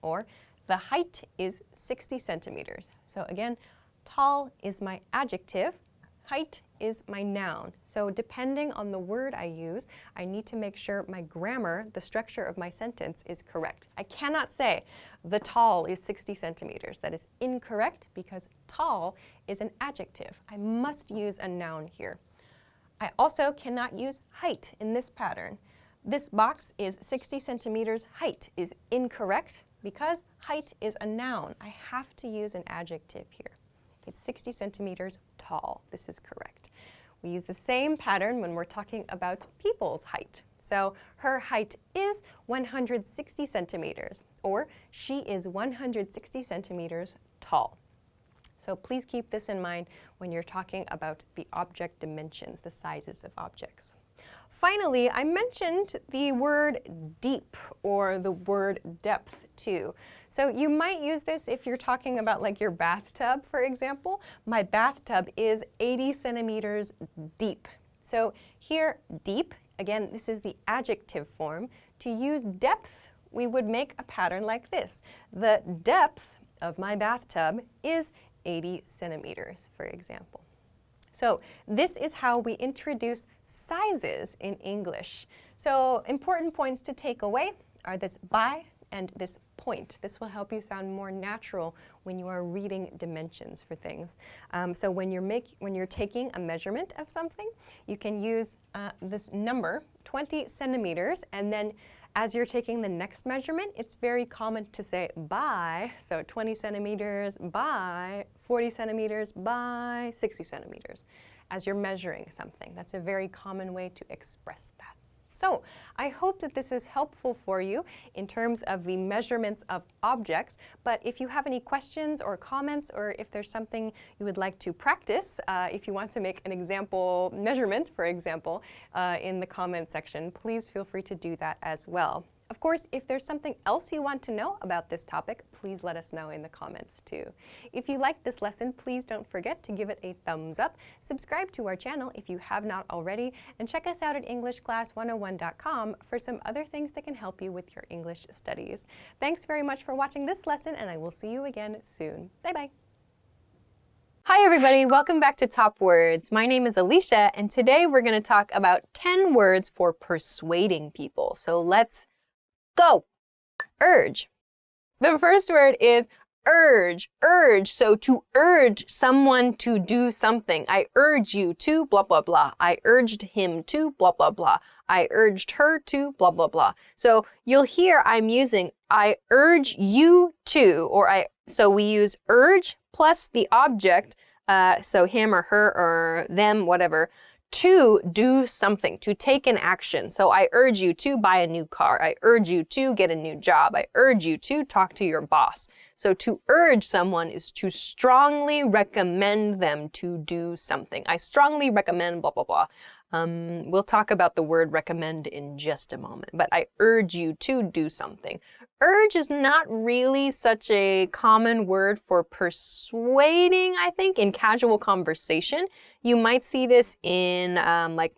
or the height is 60 centimeters. So again, tall is my adjective, height is my noun. So depending on the word I use, I need to make sure my grammar, the structure of my sentence, is correct. I cannot say the tall is 60 centimeters. That is incorrect because tall is an adjective. I must use a noun here. I also cannot use height in this pattern. This box is 60 centimeters. Height is incorrect because height is a noun. I have to use an adjective here. It's 60 centimeters tall. This is correct. We use the same pattern when we're talking about people's height. So her height is 160 centimeters, or she is 160 centimeters tall. So please keep this in mind when you're talking about the object dimensions, the sizes of objects. Finally, I mentioned the word deep or the word depth too. So you might use this if you're talking about like your bathtub, for example. My bathtub is 80 centimeters deep. So here, deep, again, this is the adjective form. To use depth, we would make a pattern like this. The depth of my bathtub is 80 centimeters, for example. So this is how we introduce sizes in English. So important points to take away are this by and this point. This will help you sound more natural when you are reading dimensions for things. So when you're taking a measurement of something, you can use this number, 20 centimeters, and then as you're taking the next measurement, it's very common to say by, so 20 centimeters by 40 centimeters by 60 centimeters as you're measuring something. That's a very common way to express that. So I hope that this is helpful for you in terms of the measurements of objects, but if you have any questions or comments, or if there's something you would like to practice, if you want to make an example measurement, for example, in the comment section, please feel free to do that as well. Of course, if there's something else you want to know about this topic, please let us know in the comments too. If you liked this lesson, please don't forget to give it a thumbs up, subscribe to our channel if you have not already, and check us out at EnglishClass101.com for some other things that can help you with your English studies. Thanks very much for watching this lesson, and I will see you again soon. Bye-bye. Hi everybody, welcome back to Top Words. My name is Alicia, and today we're going to talk about 10 words for persuading people. So let's go. Urge, The first word is urge, urge. So to urge someone to do something. I urge you to blah, blah, blah. I urged him to blah, blah, blah. I urged her to blah, blah, blah. So you'll hear I'm using I urge you to, so we use urge plus the object, so him or her or them, whatever, to do something, to take an action. So I urge you to buy a new car. I urge you to get a new job. I urge you to talk to your boss. So to urge someone is to strongly recommend them to do something. I strongly recommend blah, blah, blah. We'll talk about the word recommend in just a moment, but I urge you to do something. Urge is not really such a common word for persuading, I think, in casual conversation. You might see this in like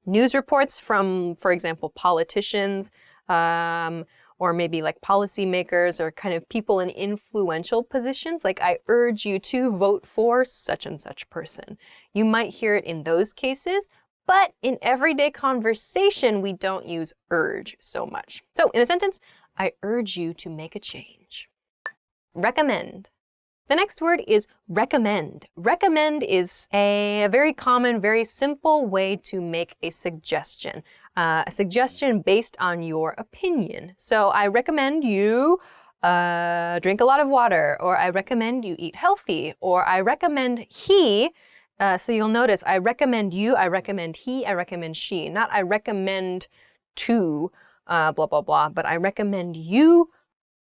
news reports from, for example, politicians, or maybe like policymakers or kind of people in influential positions. Like, I urge you to vote for such and such person. You might hear it in those cases, but in everyday conversation, we don't use urge so much. So in a sentence, I urge you to make a change. Recommend. The next word is recommend. Recommend is a very common, very simple way to make a suggestion based on your opinion. So I recommend you drink a lot of water, or I recommend you eat healthy, or I recommend he. So you'll notice I recommend you, I recommend he, I recommend she. Not I recommend to blah, blah, blah, but I recommend you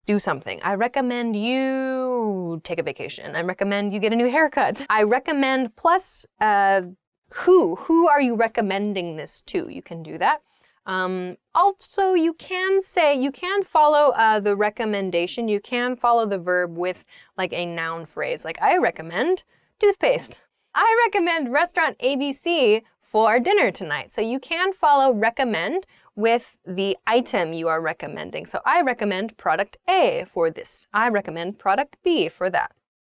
do something. I recommend you take a vacation. I recommend you get a new haircut. I recommend plus who are you recommending this to? You can do that. Also, you can follow the recommendation. You can follow the verb with like a noun phrase. Like, I recommend toothpaste. I recommend restaurant ABC for dinner tonight. So you can follow recommend with the item you are recommending. So I recommend product A for this. I recommend product B for that.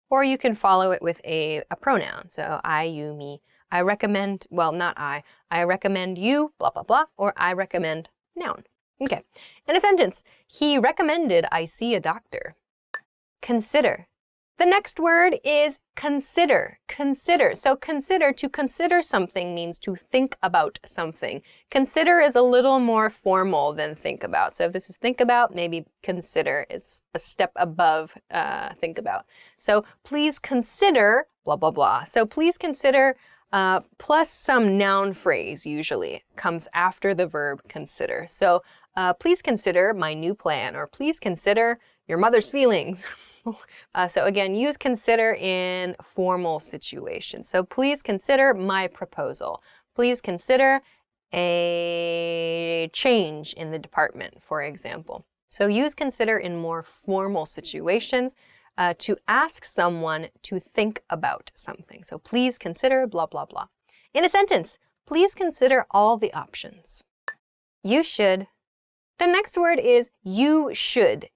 Or you can follow it with a pronoun. So I, you, me. I recommend, well, not I recommend you, blah, blah, blah. Or I recommend noun. Okay. In a sentence, he recommended I see a doctor. Consider. The next word is consider. Consider. So consider, to consider something means to think about something. Consider is a little more formal than think about. So if this is think about, maybe consider is a step above think about. So please consider blah, blah, blah. So please consider plus some noun phrase usually comes after the verb consider. So please consider my new plan, or please consider your mother's feelings. So again, use consider in formal situations. So please consider my proposal. Please consider a change in the department, for example. So use consider in more formal situations to ask someone to think about something. So please consider blah, blah, blah. In a sentence, please consider all the options. You should. The next word is you should,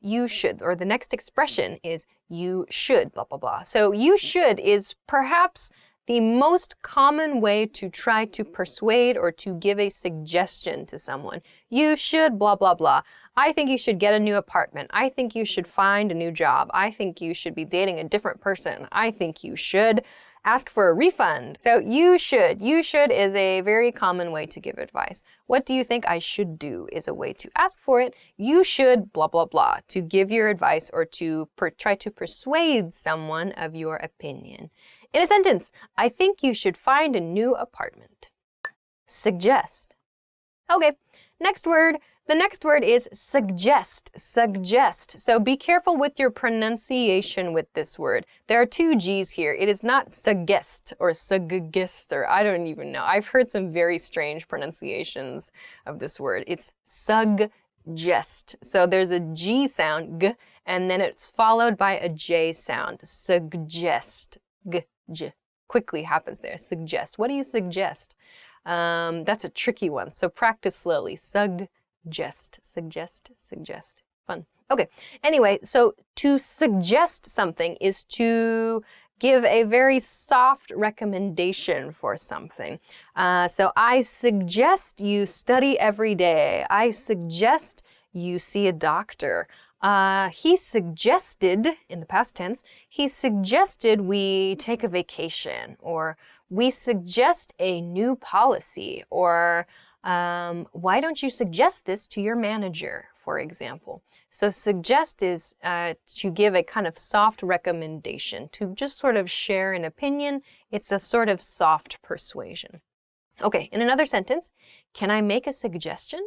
or the next expression is you should, blah, blah, blah. So you should is perhaps the most common way to try to persuade or to give a suggestion to someone. You should, blah, blah, blah. I think you should get a new apartment. I think you should find a new job. I think you should be dating a different person. I think you should ask for a refund. So you should is a very common way to give advice. What do you think I should do is a way to ask for it. You should blah, blah, blah, to give your advice or to try to persuade someone of your opinion. In a sentence, I think you should find a new apartment. Suggest. Okay, next word. The next word is suggest, suggest. So be careful with your pronunciation with this word. There are two G's here. It is not suggest or suggest, or I don't even know. I've heard some very strange pronunciations of this word. It's suggest. So there's a G sound, G, and then it's followed by a J sound, suggest, G, J. Quickly happens there, suggest. What do you suggest? That's a tricky one, so practice slowly. Suggest, suggest, suggest. Fun. Okay, anyway, so to suggest something is to give a very soft recommendation for something. So I suggest you study every day. I suggest you see a doctor. He suggested, in the past tense, he suggested we take a vacation, or we suggest a new policy, or why don't you suggest this to your manager, for example. So suggest is to give a kind of soft recommendation, to just sort of share an opinion. It's a sort of soft persuasion. Okay, in another sentence, can I make a suggestion?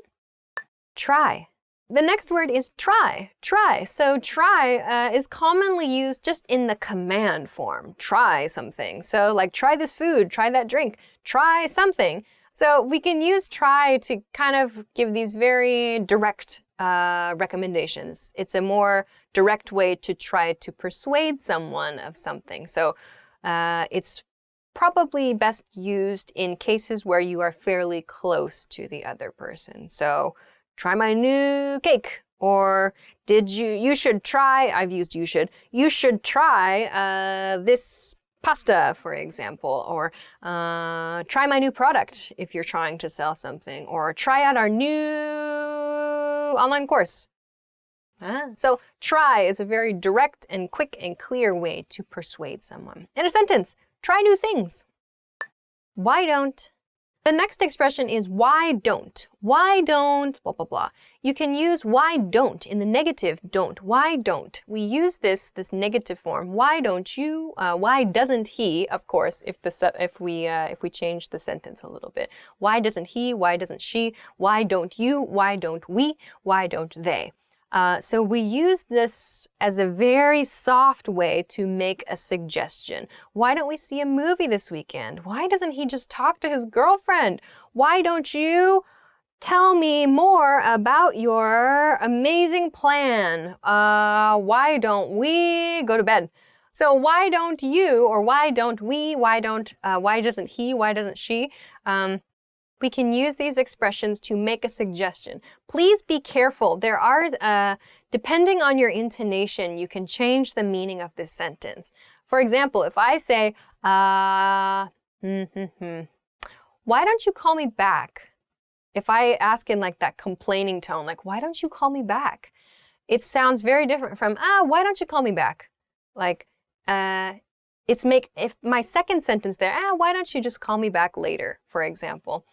Try. The next word is try. Try. So try is commonly used just in the command form. Try something. So like try this food, try that drink, try something. So we can use try to kind of give these very direct recommendations. It's a more direct way to try to persuade someone of something. So it's probably best used in cases where you are fairly close to the other person. So try my new cake, or you should try, I've used you should try this pasta, for example, or try my new product if you're trying to sell something, or try out our new online course. So try is a very direct and quick and clear way to persuade someone. In a sentence, try new things. Why don't? The next expression is why don't. Why don't, blah, blah, blah. You can use why don't in the negative don't. Why don't? We use this negative form. Why don't you? Why doesn't he? Of course, if we change the sentence a little bit. Why doesn't he? Why doesn't she? Why don't you? Why don't we? Why don't they? So we use this as a very soft way to make a suggestion. Why don't we see a movie this weekend? Why doesn't he just talk to his girlfriend? Why don't you tell me more about your amazing plan? Why don't we go to bed? So why don't you, or why don't we, why doesn't he, why doesn't she? We can use these expressions to make a suggestion. Please be careful. There are, depending on your intonation, you can change the meaning of this sentence. For example, if I say, why don't you call me back? If I ask in like that complaining tone, like, why don't you call me back? It sounds very different from, why don't you call me back? Like, if my second sentence there, why don't you just call me back later, for example,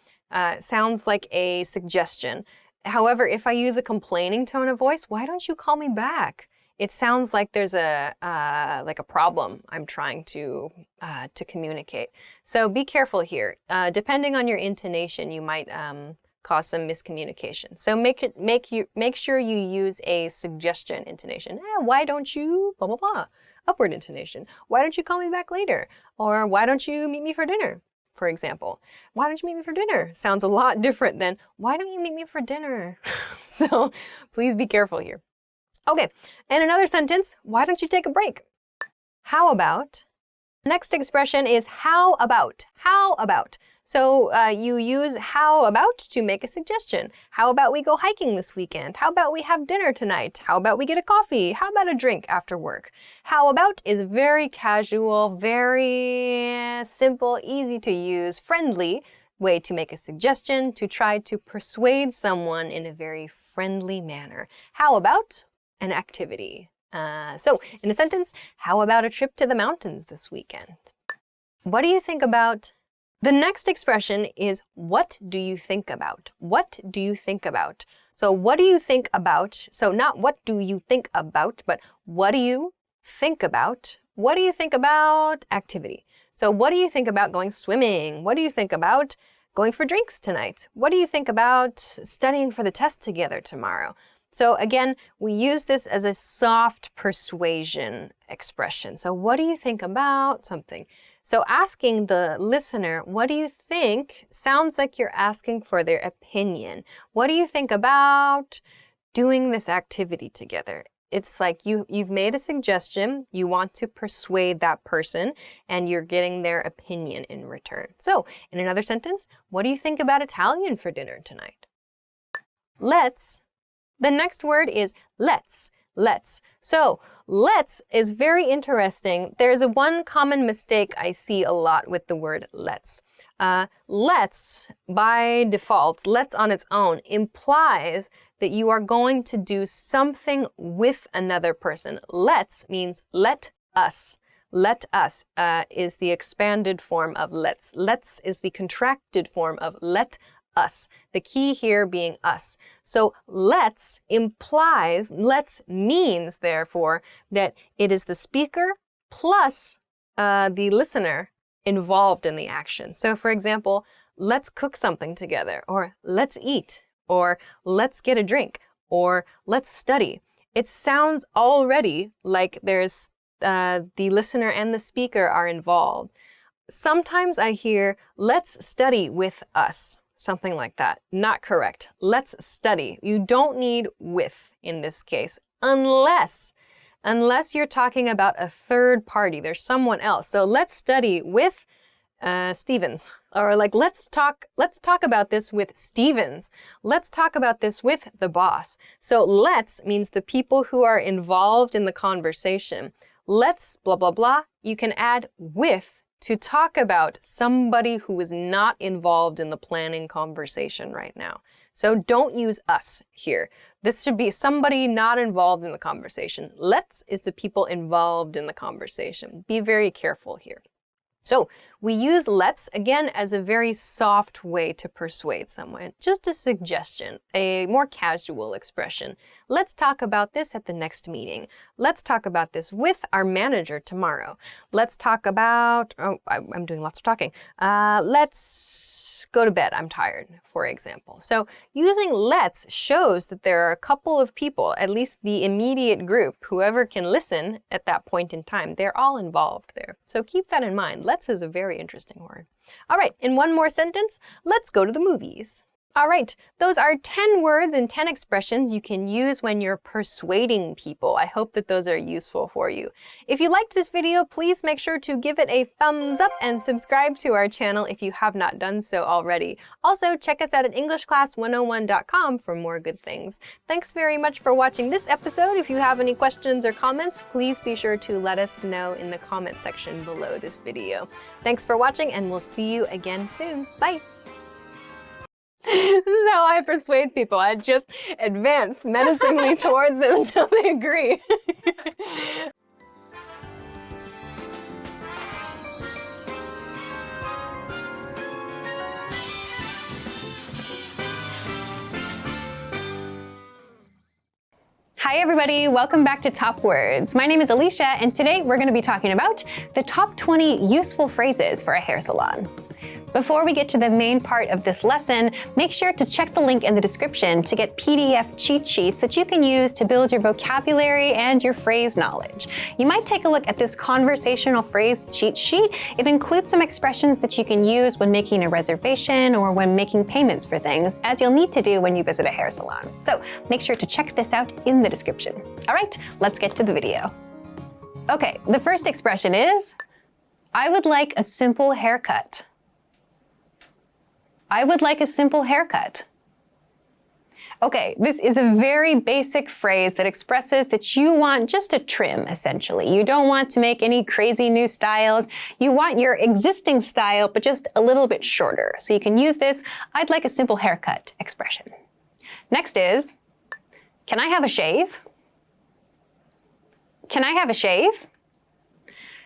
sounds like a suggestion. However, if I use a complaining tone of voice, why don't you call me back? It sounds like there's a problem I'm trying to communicate. So be careful here. Depending on your intonation, you might cause some miscommunication. So make sure you use a suggestion intonation. Why don't you blah blah blah? Upward intonation. Why don't you call me back later? Or why don't you meet me for dinner? For example, why don't you meet me for dinner? Sounds a lot different than why don't you meet me for dinner? So please be careful here. Okay, and another sentence, why don't you take a break? How about? Next expression is how about? How about? So you use how about to make a suggestion. How about we go hiking this weekend? How about we have dinner tonight? How about we get a coffee? How about a drink after work? How about is very casual, very simple, easy to use, friendly way to make a suggestion, to try to persuade someone in a very friendly manner. How about an activity? So in a sentence, how about a trip to the mountains this weekend? What do you think about? The next expression is, what do you think about? What do you think about? So what do you think about? So not what do you think about, but what do you think about? What do you think about activity? So what do you think about going swimming? What do you think about going for drinks tonight? What do you think about studying for the test together tomorrow? So again, we use this as a soft persuasion expression. So what do you think about something? So asking the listener, what do you think, sounds like you're asking for their opinion. What do you think about doing this activity together? It's like you've made a suggestion, you want to persuade that person, and you're getting their opinion in return. So in another sentence, what do you think about Italian for dinner tonight? Let's. The next word is let's. Let's. So let's is very interesting. There's one common mistake I see a lot with the word let's. Let's, by default, let's on its own implies that you are going to do something with another person. Let's means let us. Let us is the expanded form of let's. Let's is the contracted form of let us. The key here being us. So let's implies, let's means therefore that it is the speaker plus the listener involved in the action. So for example, let's cook something together, or let's eat, or let's get a drink, or let's study. It sounds already like there's the listener and the speaker are involved. Sometimes I hear, let's study with us, something like that. Not correct. Let's study. You don't need with in this case, unless you're talking about a third party. There's someone else. So let's study with Stevens, or like let's talk about this with Stevens. Let's talk about this with the boss. So let's means the people who are involved in the conversation. Let's blah blah blah. You can add with to talk about somebody who is not involved in the planning conversation right now. So don't use us here. This should be somebody not involved in the conversation. Let's is the people involved in the conversation. Be very careful here. So we use let's again as a very soft way to persuade someone. Just a suggestion, a more casual expression. Let's talk about this at the next meeting. Let's talk about this with our manager tomorrow. Let's talk about, oh, I'm doing lots of talking. Let's go to bed, I'm tired, for example. So using let's shows that there are a couple of people, at least the immediate group, whoever can listen at that point in time, they're all involved there. So keep that in mind. Let's is a very interesting word. All right, in one more sentence, let's go to the movies. All right, those are 10 words and 10 expressions you can use when you're persuading people. I hope that those are useful for you. If you liked this video, please make sure to give it a thumbs up and subscribe to our channel if you have not done so already. Also, check us out at EnglishClass101.com for more good things. Thanks very much for watching this episode. If you have any questions or comments, please be sure to let us know in the comment section below this video. Thanks for watching, and we'll see you again soon. Bye! This is how I persuade people. I just advance menacingly towards them until they agree. Hi everybody, welcome back to Top Words. My name is Alicia, and today we're going to be talking about the top 20 useful phrases for a hair salon. Before we get to the main part of this lesson, make sure to check the link in the description to get PDF cheat sheets that you can use to build your vocabulary and your phrase knowledge. You might take a look at this conversational phrase cheat sheet. It includes some expressions that you can use when making a reservation or when making payments for things, as you'll need to do when you visit a hair salon. So make sure to check this out in the description. All right, let's get to the video. Okay, the first expression is, I would like a simple haircut. I would like a simple haircut. Okay, this is a very basic phrase that expresses that you want just a trim, essentially. You don't want to make any crazy new styles. You want your existing style, but just a little bit shorter. So you can use this, I'd like a simple haircut expression. Next is, can I have a shave? Can I have a shave?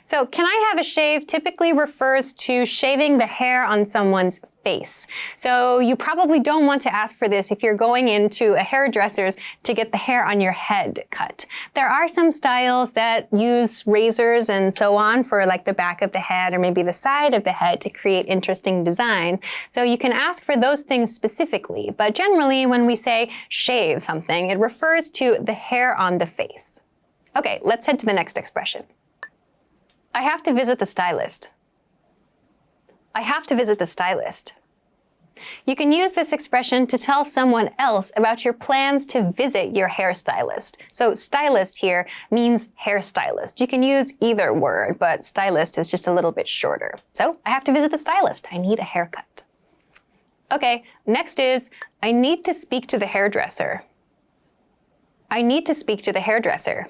So, can I have a shave typically refers to shaving the hair on someone's face. So you probably don't want to ask for this if you're going into a hairdresser's to get the hair on your head cut. There are some styles that use razors and so on for like the back of the head or maybe the side of the head to create interesting designs. So you can ask for those things specifically, but generally when we say shave something, it refers to the hair on the face. Okay, let's head to the next expression. I have to visit the stylist. I have to visit the stylist. You can use this expression to tell someone else about your plans to visit your hairstylist. So stylist here means hairstylist. You can use either word, but stylist is just a little bit shorter. So I have to visit the stylist. I need a haircut. Okay, next is, I need to speak to the hairdresser. I need to speak to the hairdresser.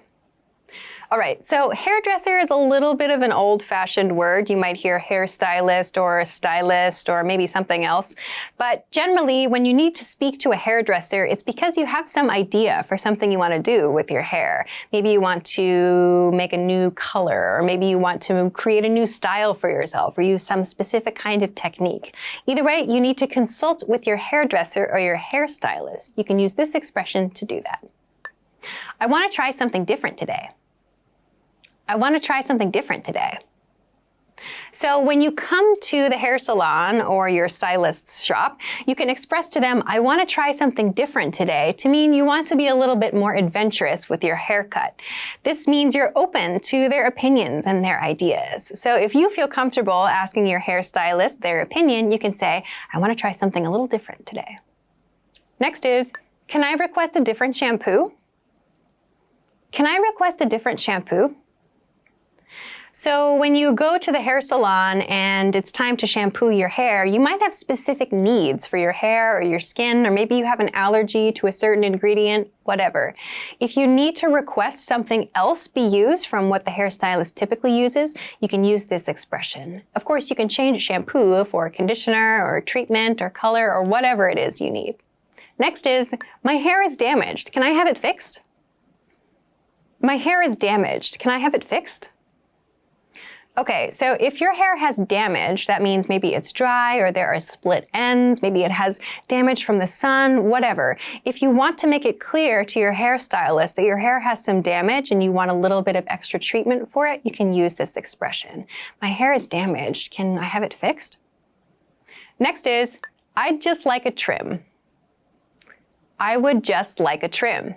All right, so hairdresser is a little bit of an old-fashioned word. You might hear hairstylist or a stylist or maybe something else. But generally, when you need to speak to a hairdresser, it's because you have some idea for something you want to do with your hair. Maybe you want to make a new color, or maybe you want to create a new style for yourself or use some specific kind of technique. Either way, you need to consult with your hairdresser or your hairstylist. You can use this expression to do that. I want to try something different today. I want to try something different today. So when you come to the hair salon or your stylist's shop, you can express to them, I want to try something different today, to mean you want to be a little bit more adventurous with your haircut. This means you're open to their opinions and their ideas. So if you feel comfortable asking your hairstylist their opinion, you can say, I want to try something a little different today. Next is, can I request a different shampoo? Can I request a different shampoo? So when you go to the hair salon and it's time to shampoo your hair, you might have specific needs for your hair or your skin, or maybe you have an allergy to a certain ingredient, whatever. If you need to request something else be used from what the hairstylist typically uses, you can use this expression. Of course, you can change shampoo for conditioner or treatment or color or whatever it is you need. Next is, my hair is damaged. Can I have it fixed? My hair is damaged. Can I have it fixed? Okay, so if your hair has damage, that means maybe it's dry or there are split ends, maybe it has damage from the sun, whatever. If you want to make it clear to your hairstylist that your hair has some damage and you want a little bit of extra treatment for it, you can use this expression. My hair is damaged. Can I have it fixed? Next is, I'd just like a trim. I would just like a trim.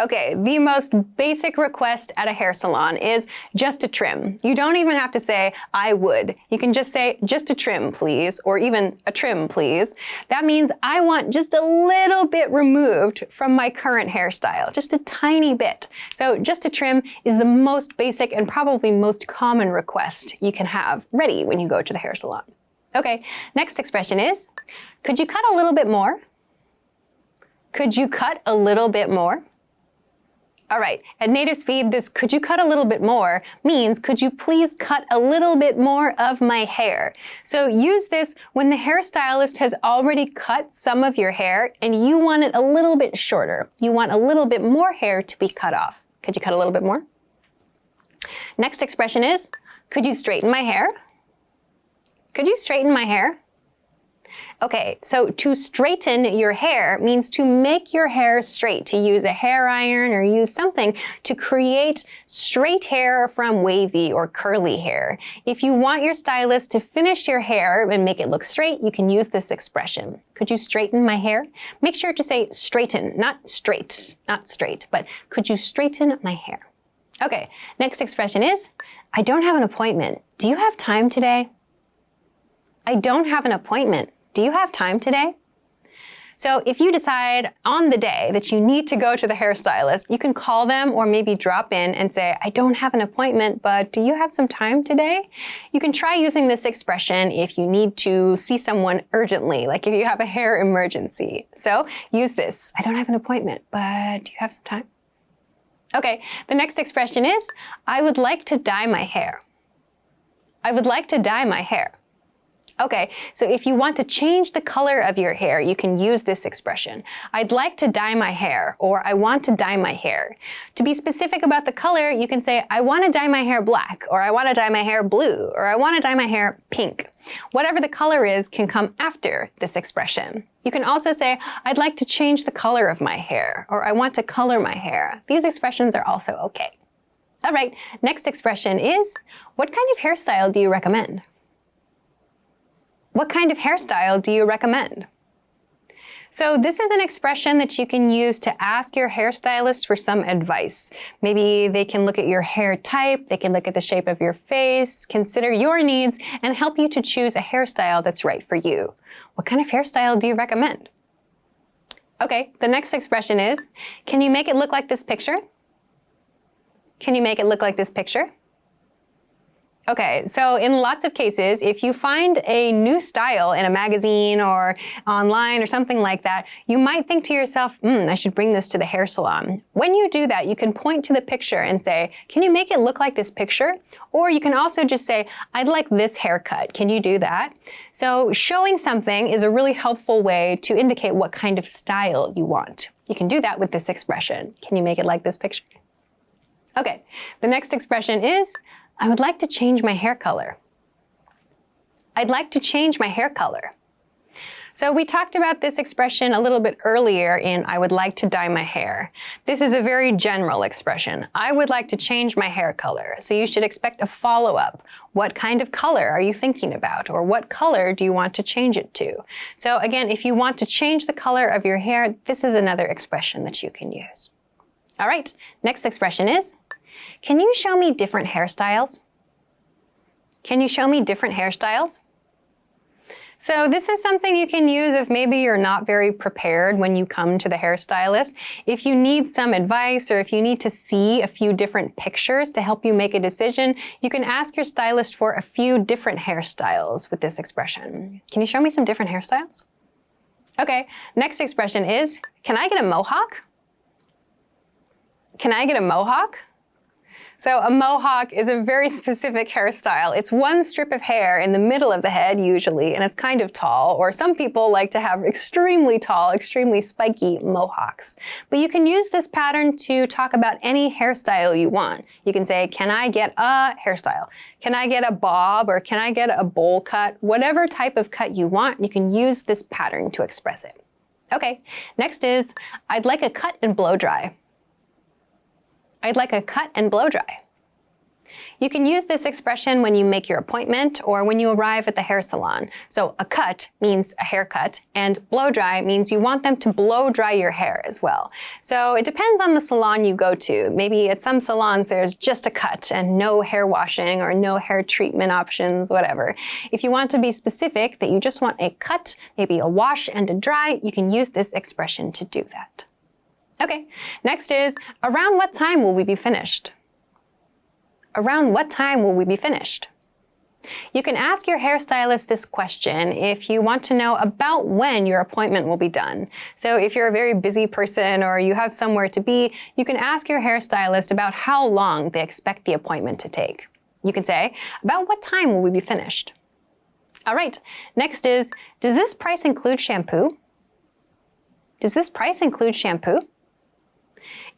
Okay, the most basic request at a hair salon is just a trim. You don't even have to say, I would. You can just say, just a trim, please, or even a trim, please. That means I want just a little bit removed from my current hairstyle, just a tiny bit. So just a trim is the most basic and probably most common request you can have ready when you go to the hair salon. Okay, next expression is, could you cut a little bit more? Could you cut a little bit more? All right, at native speed, this could you cut a little bit more means could you please cut a little bit more of my hair? So use this when the hairstylist has already cut some of your hair and you want it a little bit shorter. You want a little bit more hair to be cut off. Could you cut a little bit more? Next expression is, could you straighten my hair? Could you straighten my hair? Okay, so to straighten your hair means to make your hair straight, to use a hair iron or use something to create straight hair from wavy or curly hair. If you want your stylist to finish your hair and make it look straight, you can use this expression. Could you straighten my hair? Make sure to say straighten, not straight, not straight, but could you straighten my hair? Okay, next expression is, I don't have an appointment. Do you have time today? I don't have an appointment. Do you have time today? So if you decide on the day that you need to go to the hairstylist, you can call them or maybe drop in and say, I don't have an appointment, but do you have some time today? You can try using this expression if you need to see someone urgently, like if you have a hair emergency. So use this, I don't have an appointment, but do you have some time? Okay, the next expression is, I would like to dye my hair. I would like to dye my hair. Okay, so if you want to change the color of your hair, you can use this expression. I'd like to dye my hair, or I want to dye my hair. To be specific about the color, you can say, I want to dye my hair black, or I want to dye my hair blue, or I want to dye my hair pink. Whatever the color is can come after this expression. You can also say, I'd like to change the color of my hair, or I want to color my hair. These expressions are also okay. All right, next expression is, what kind of hairstyle do you recommend? What kind of hairstyle do you recommend? So this is an expression that you can use to ask your hairstylist for some advice. Maybe they can look at your hair type, they can look at the shape of your face, consider your needs, and help you to choose a hairstyle that's right for you. What kind of hairstyle do you recommend? Okay, the next expression is, can you make it look like this picture? Can you make it look like this picture? Okay, so in lots of cases, if you find a new style in a magazine or online or something like that, you might think to yourself, I should bring this to the hair salon. When you do that, you can point to the picture and say, can you make it look like this picture? Or you can also just say, I'd like this haircut. Can you do that? So showing something is a really helpful way to indicate what kind of style you want. You can do that with this expression. Can you make it like this picture? Okay, the next expression is, I would like to change my hair color. I'd like to change my hair color. So we talked about this expression a little bit earlier in I would like to dye my hair. This is a very general expression. I would like to change my hair color. So you should expect a follow-up. What kind of color are you thinking about? Or what color do you want to change it to? So again, if you want to change the color of your hair, this is another expression that you can use. All right, next expression is, can you show me different hairstyles? Can you show me different hairstyles? So this is something you can use if maybe you're not very prepared when you come to the hairstylist. If you need some advice or if you need to see a few different pictures to help you make a decision, you can ask your stylist for a few different hairstyles with this expression. Can you show me some different hairstyles? Okay, next expression is, can I get a mohawk? Can I get a mohawk? So a mohawk is a very specific hairstyle. It's one strip of hair in the middle of the head usually, and it's kind of tall, or some people like to have extremely tall, extremely spiky mohawks. But you can use this pattern to talk about any hairstyle you want. You can say, can I get a hairstyle? Can I get a bob, or can I get a bowl cut? Whatever type of cut you want, you can use this pattern to express it. Okay, next is, I'd like a cut and blow dry. I'd like a cut and blow dry. You can use this expression when you make your appointment or when you arrive at the hair salon. So a cut means a haircut, and blow dry means you want them to blow dry your hair as well. So it depends on the salon you go to. Maybe at some salons there's just a cut and no hair washing or no hair treatment options, whatever. If you want to be specific that you just want a cut, maybe a wash and a dry, you can use this expression to do that. Okay, next is, around what time will we be finished? Around what time will we be finished? You can ask your hairstylist this question if you want to know about when your appointment will be done. So if you're a very busy person or you have somewhere to be, you can ask your hairstylist about how long they expect the appointment to take. You can say, about what time will we be finished? All right, next is, does this price include shampoo? Does this price include shampoo?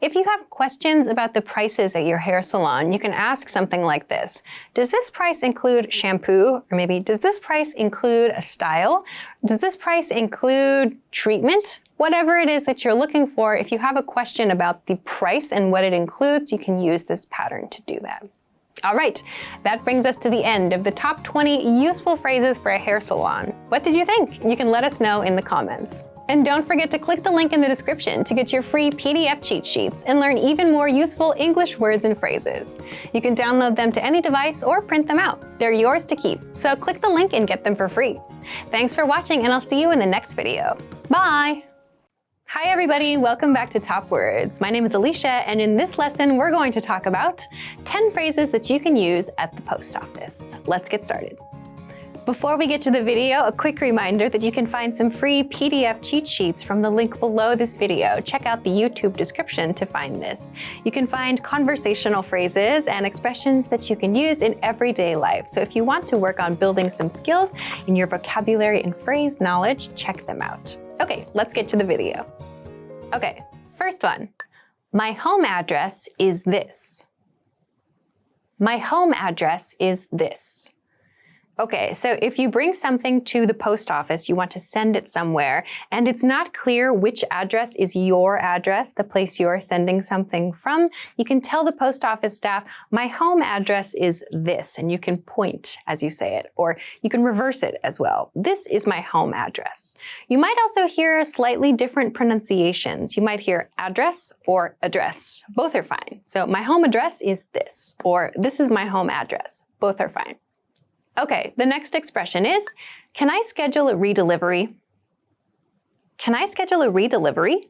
If you have questions about the prices at your hair salon, you can ask something like this. Does this price include shampoo? Or maybe, does this price include a style? Does this price include treatment? Whatever it is that you're looking for, if you have a question about the price and what it includes, you can use this pattern to do that. All right, that brings us to the end of the top 20 useful phrases for a hair salon. What did you think? You can let us know in the comments. And don't forget to click the link in the description to get your free PDF cheat sheets and learn even more useful English words and phrases. You can download them to any device or print them out. They're yours to keep, so click the link and get them for free. Thanks for watching, and I'll see you in the next video. Bye! Hi everybody, welcome back to Top Words. My name is Alicia, and in this lesson we're going to talk about 10 phrases that you can use at the post office. Let's get started. Before we get to the video, a quick reminder that you can find some free PDF cheat sheets from the link below this video. Check out the YouTube description to find this. You can find conversational phrases and expressions that you can use in everyday life. So if you want to work on building some skills in your vocabulary and phrase knowledge, check them out. Okay, let's get to the video. Okay, first one. My home address is this. My home address is this. Okay, so if you bring something to the post office, you want to send it somewhere, and it's not clear which address is your address, the place you're sending something from, you can tell the post office staff, my home address is this, and you can point as you say it, or you can reverse it as well. This is my home address. You might also hear slightly different pronunciations. You might hear address or address. Both are fine. So my home address is this, or this is my home address. Both are fine. Okay, the next expression is, can I schedule a redelivery? Can I schedule a redelivery?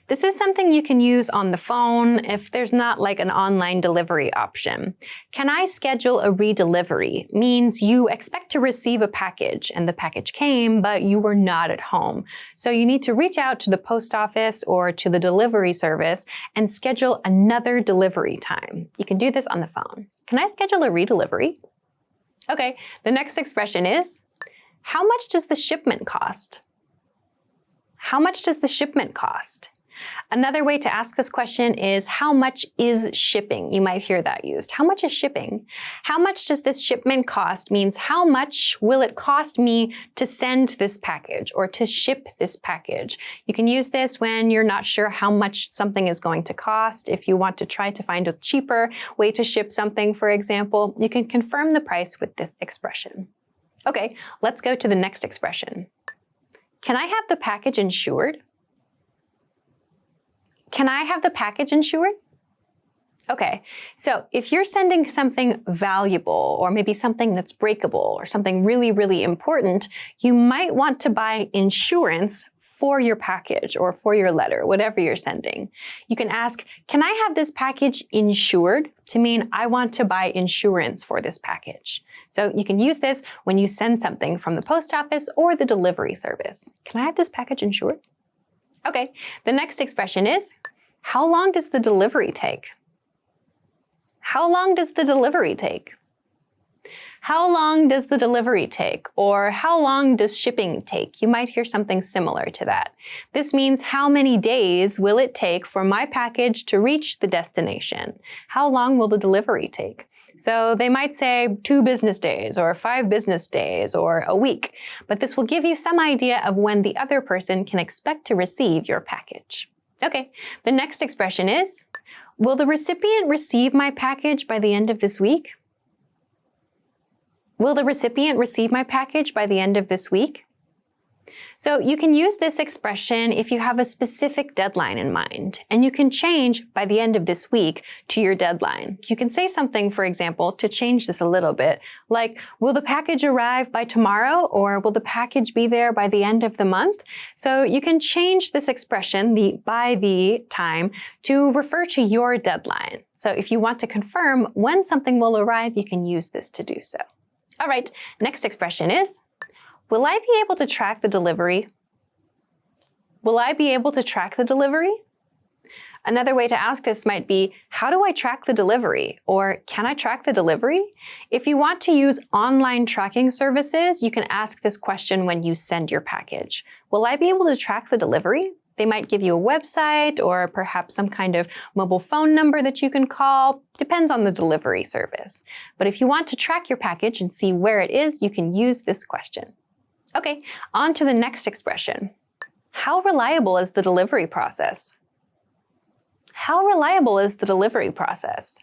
This is something you can use on the phone if there's not like an online delivery option. Can I schedule a redelivery? Means you expect to receive a package and the package came, but you were not at home. So you need to reach out to the post office or to the delivery service and schedule another delivery time. You can do this on the phone. Can I schedule a redelivery? Okay, the next expression is, how much does the shipment cost? How much does the shipment cost? Another way to ask this question is, how much is shipping? You might hear that used. How much is shipping? How much does this shipment cost means how much will it cost me to send this package or to ship this package? You can use this when you're not sure how much something is going to cost. If you want to try to find a cheaper way to ship something, for example, you can confirm the price with this expression. Okay, let's go to the next expression. Can I have the package insured? Can I have the package insured? Okay, so if you're sending something valuable or maybe something that's breakable or something really, really important, you might want to buy insurance for your package or for your letter, whatever you're sending. You can ask, can I have this package insured? To mean I want to buy insurance for this package. So you can use this when you send something from the post office or the delivery service. Can I have this package insured? Okay, the next expression is, how long does the delivery take? How long does the delivery take? How long does the delivery take? Or how long does shipping take? You might hear something similar to that. This means how many days will it take for my package to reach the destination? How long will the delivery take? So they might say 2 business days or 5 business days or a week, but this will give you some idea of when the other person can expect to receive your package. Okay, the next expression is, will the recipient receive my package by the end of this week? Will the recipient receive my package by the end of this week? So you can use this expression if you have a specific deadline in mind, and you can change by the end of this week to your deadline. You can say something, for example, to change this a little bit, like, will the package arrive by tomorrow, or will the package be there by the end of the month? So you can change this expression, the by the time, to refer to your deadline. So if you want to confirm when something will arrive, you can use this to do so. All right, next expression is, will I be able to track the delivery? Will I be able to track the delivery? Another way to ask this might be, how do I track the delivery? Or can I track the delivery? If you want to use online tracking services, you can ask this question when you send your package. Will I be able to track the delivery? They might give you a website or perhaps some kind of mobile phone number that you can call. Depends on the delivery service. But if you want to track your package and see where it is, you can use this question. Okay, on to the next expression. How reliable is the delivery process? How reliable is the delivery process?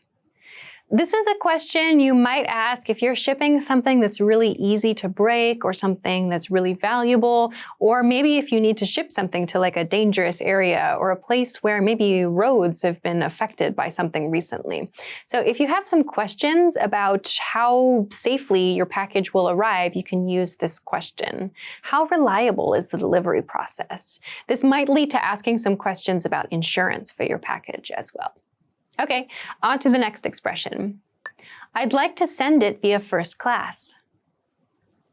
This is a question you might ask if you're shipping something that's really easy to break or something that's really valuable, or maybe if you need to ship something to like a dangerous area or a place where maybe roads have been affected by something recently. So if you have some questions about how safely your package will arrive, you can use this question. How reliable is the delivery process? This might lead to asking some questions about insurance for your package as well. Okay, on to the next expression. I'd like to send it via first class.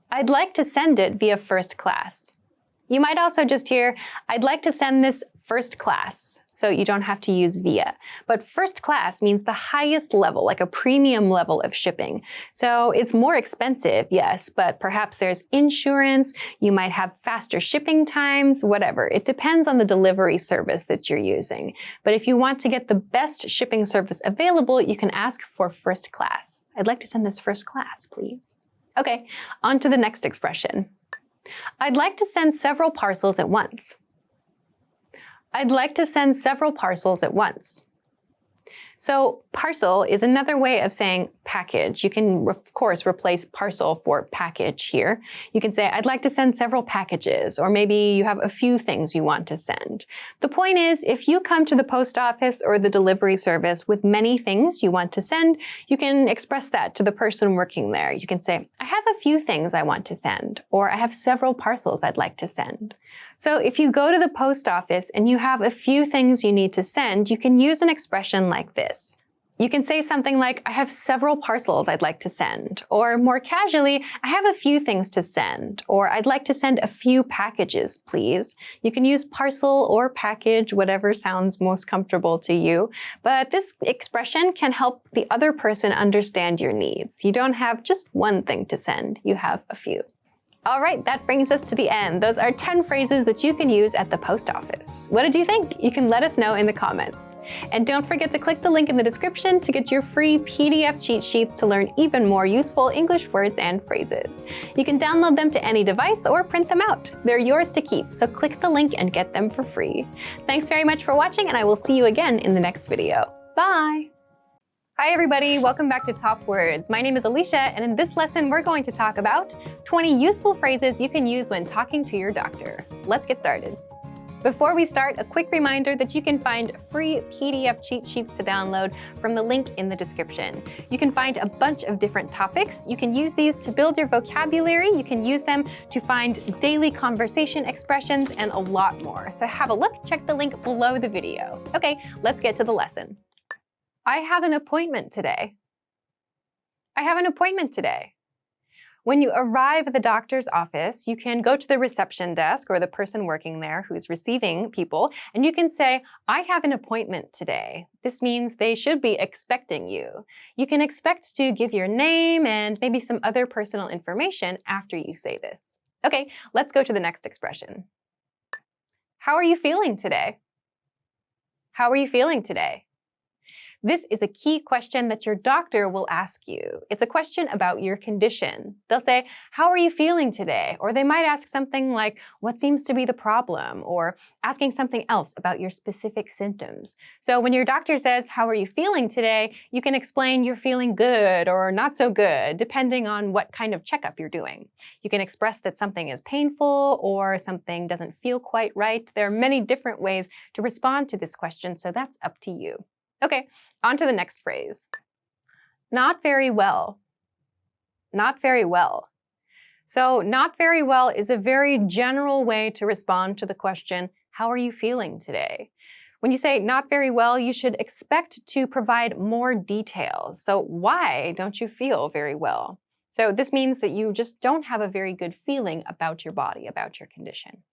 I'd like to send it via first class. You might also just hear, I'd like to send this first class, so you don't have to use via. But first class means the highest level, like a premium level of shipping. So it's more expensive, yes, but perhaps there's insurance, you might have faster shipping times, whatever. It depends on the delivery service that you're using. But if you want to get the best shipping service available, you can ask for first class. I'd like to send this first class, please. Okay, on to the next expression. I'd like to send several parcels at once. I'd like to send several parcels at once. So parcel is another way of saying package. You can, of course, replace parcel for package here. You can say, I'd like to send several packages, or maybe you have a few things you want to send. The point is, if you come to the post office or the delivery service with many things you want to send, you can express that to the person working there. You can say, I have a few things I want to send, or I have several parcels I'd like to send. So if you go to the post office and you have a few things you need to send, you can use an expression like this. You can say something like, I have several parcels I'd like to send. Or more casually, I have a few things to send. Or I'd like to send a few packages, please. You can use parcel or package, whatever sounds most comfortable to you. But this expression can help the other person understand your needs. You don't have just one thing to send, you have a few. All right, that brings us to the end. Those are 10 phrases that you can use at the post office. What did you think? You can let us know in the comments. And don't forget to click the link in the description to get your free PDF cheat sheets to learn even more useful English words and phrases. You can download them to any device or print them out. They're yours to keep, so click the link and get them for free. Thanks very much for watching, and I will see you again in the next video. Bye! Hi everybody, welcome back to Top Words. My name is Alicia, and in this lesson we're going to talk about 20 useful phrases you can use when talking to your doctor. Let's get started. Before we start, a quick reminder that you can find free PDF cheat sheets to download from the link in the description. You can find a bunch of different topics. You can use these to build your vocabulary. You can use them to find daily conversation expressions and a lot more. So have a look, check the link below the video. Okay, let's get to the lesson. I have an appointment today. I have an appointment today. When you arrive at the doctor's office, you can go to the reception desk or the person working there who's receiving people, and you can say, I have an appointment today. This means they should be expecting you. You can expect to give your name and maybe some other personal information after you say this. Okay, let's go to the next expression. How are you feeling today? How are you feeling today? This is a key question that your doctor will ask you. It's a question about your condition. They'll say, how are you feeling today? Or they might ask something like, what seems to be the problem? Or asking something else about your specific symptoms. So when your doctor says, how are you feeling today? You can explain you're feeling good or not so good, depending on what kind of checkup you're doing. You can express that something is painful or something doesn't feel quite right. There are many different ways to respond to this question, so that's up to you. Okay, on to the next phrase. Not very well. Not very well. So not very well is a very general way to respond to the question, how are you feeling today? When you say not very well, you should expect to provide more details. So why don't you feel very well? So this means that you just don't have a very good feeling about your body, about your condition.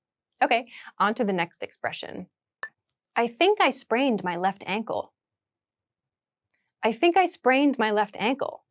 Okay, on to the next expression. I think I sprained my left ankle. I think I sprained my left ankle.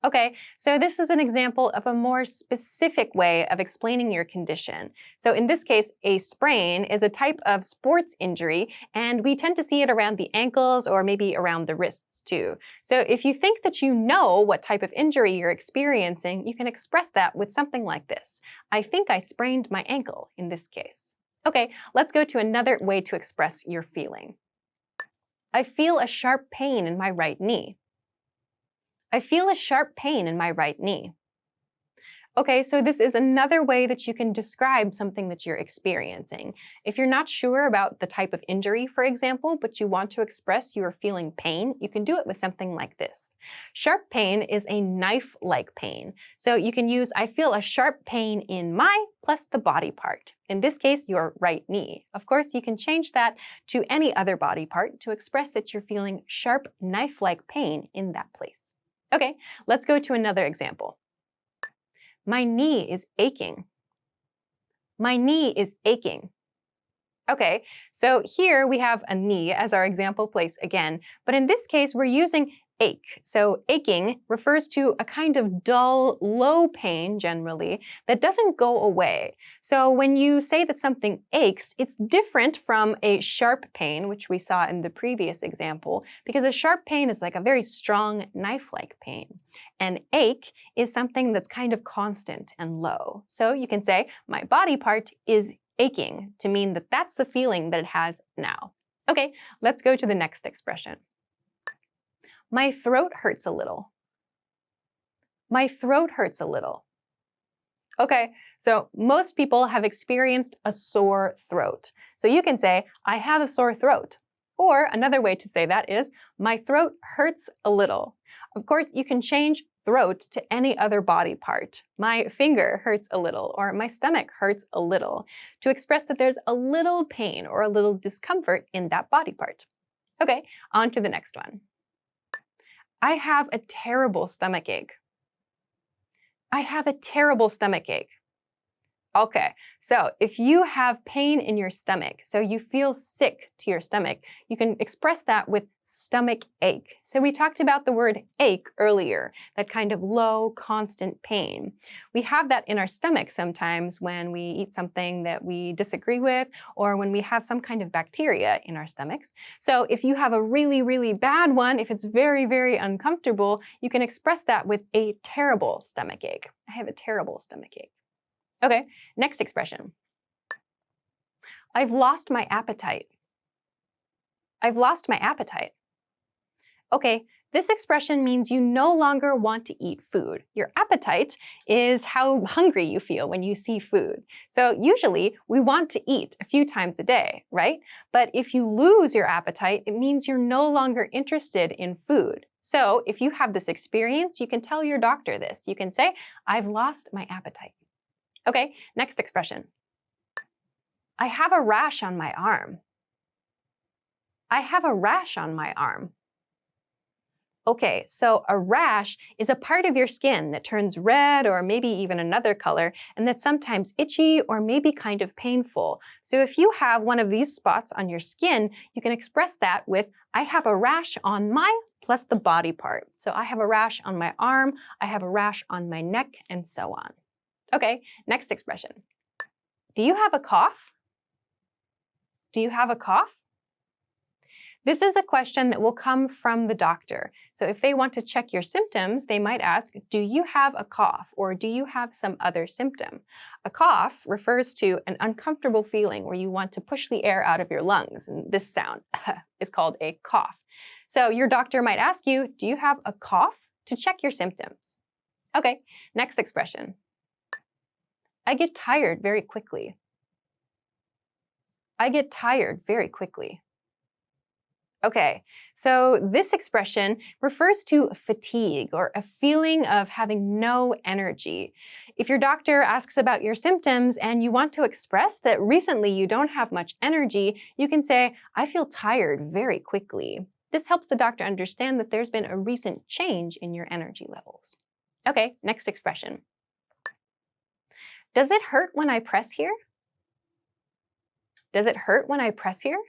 Okay, so this is an example of a more specific way of explaining your condition. So in this case, a sprain is a type of sports injury, and we tend to see it around the ankles or maybe around the wrists too. So if you think that you know what type of injury you're experiencing, you can express that with something like this. I think I sprained my ankle in this case. Okay, let's go to another way to express your feeling. I feel a sharp pain in my right knee. I feel a sharp pain in my right knee. Okay, so this is another way that you can describe something that you're experiencing. If you're not sure about the type of injury, for example, but you want to express you are feeling pain, you can do it with something like this. Sharp pain is a knife-like pain. So you can use, I feel a sharp pain in my plus the body part. In this case, your right knee. Of course, you can change that to any other body part to express that you're feeling sharp knife-like pain in that place. Okay, let's go to another example. My knee is aching. My knee is aching. Okay, so here we have a knee as our example place again, but in this case we're using ache. So aching refers to a kind of dull, low pain generally that doesn't go away. So when you say that something aches, it's different from a sharp pain, which we saw in the previous example, because a sharp pain is like a very strong knife-like pain. And ache is something that's kind of constant and low. So you can say, my body part is aching to mean that that's the feeling that it has now. Okay, let's go to the next expression. My throat hurts a little. My throat hurts a little. Okay, so most people have experienced a sore throat. So you can say, I have a sore throat. Or another way to say that is, my throat hurts a little. Of course, you can change throat to any other body part. My finger hurts a little, or my stomach hurts a little, to express that there's a little pain or a little discomfort in that body part. Okay, on to the next one. I have a terrible stomach ache. I have a terrible stomach ache. Okay, so if you have pain in your stomach, so you feel sick to your stomach, you can express that with stomach ache. So we talked about the word ache earlier, that kind of low, constant pain. We have that in our stomach sometimes when we eat something that we disagree with, or when we have some kind of bacteria in our stomachs. So if you have a really, really bad one, if it's very, very uncomfortable, you can express that with a terrible stomach ache. I have a terrible stomach ache. Okay, next expression. I've lost my appetite. I've lost my appetite. Okay, this expression means you no longer want to eat food. Your appetite is how hungry you feel when you see food. So usually we want to eat a few times a day, right? But if you lose your appetite, it means you're no longer interested in food. So if you have this experience, you can tell your doctor this. You can say, I've lost my appetite. Okay, next expression. I have a rash on my arm. I have a rash on my arm. Okay, so a rash is a part of your skin that turns red or maybe even another color, and that's sometimes itchy or maybe kind of painful. So if you have one of these spots on your skin, you can express that with, I have a rash on my plus the body part. So I have a rash on my arm, I have a rash on my neck, and so on. Okay, next expression. Do you have a cough? Do you have a cough? This is a question that will come from the doctor. So if they want to check your symptoms, they might ask, do you have a cough or do you have some other symptom? A cough refers to an uncomfortable feeling where you want to push the air out of your lungs, and this sound is called a cough. So your doctor might ask you, do you have a cough, to check your symptoms? Okay, next expression. I get tired very quickly. I get tired very quickly. Okay, so this expression refers to fatigue or a feeling of having no energy. If your doctor asks about your symptoms and you want to express that recently you don't have much energy, you can say, I feel tired very quickly. This helps the doctor understand that there's been a recent change in your energy levels. Okay, next expression. Does it hurt when I press here? Does it hurt when I press here?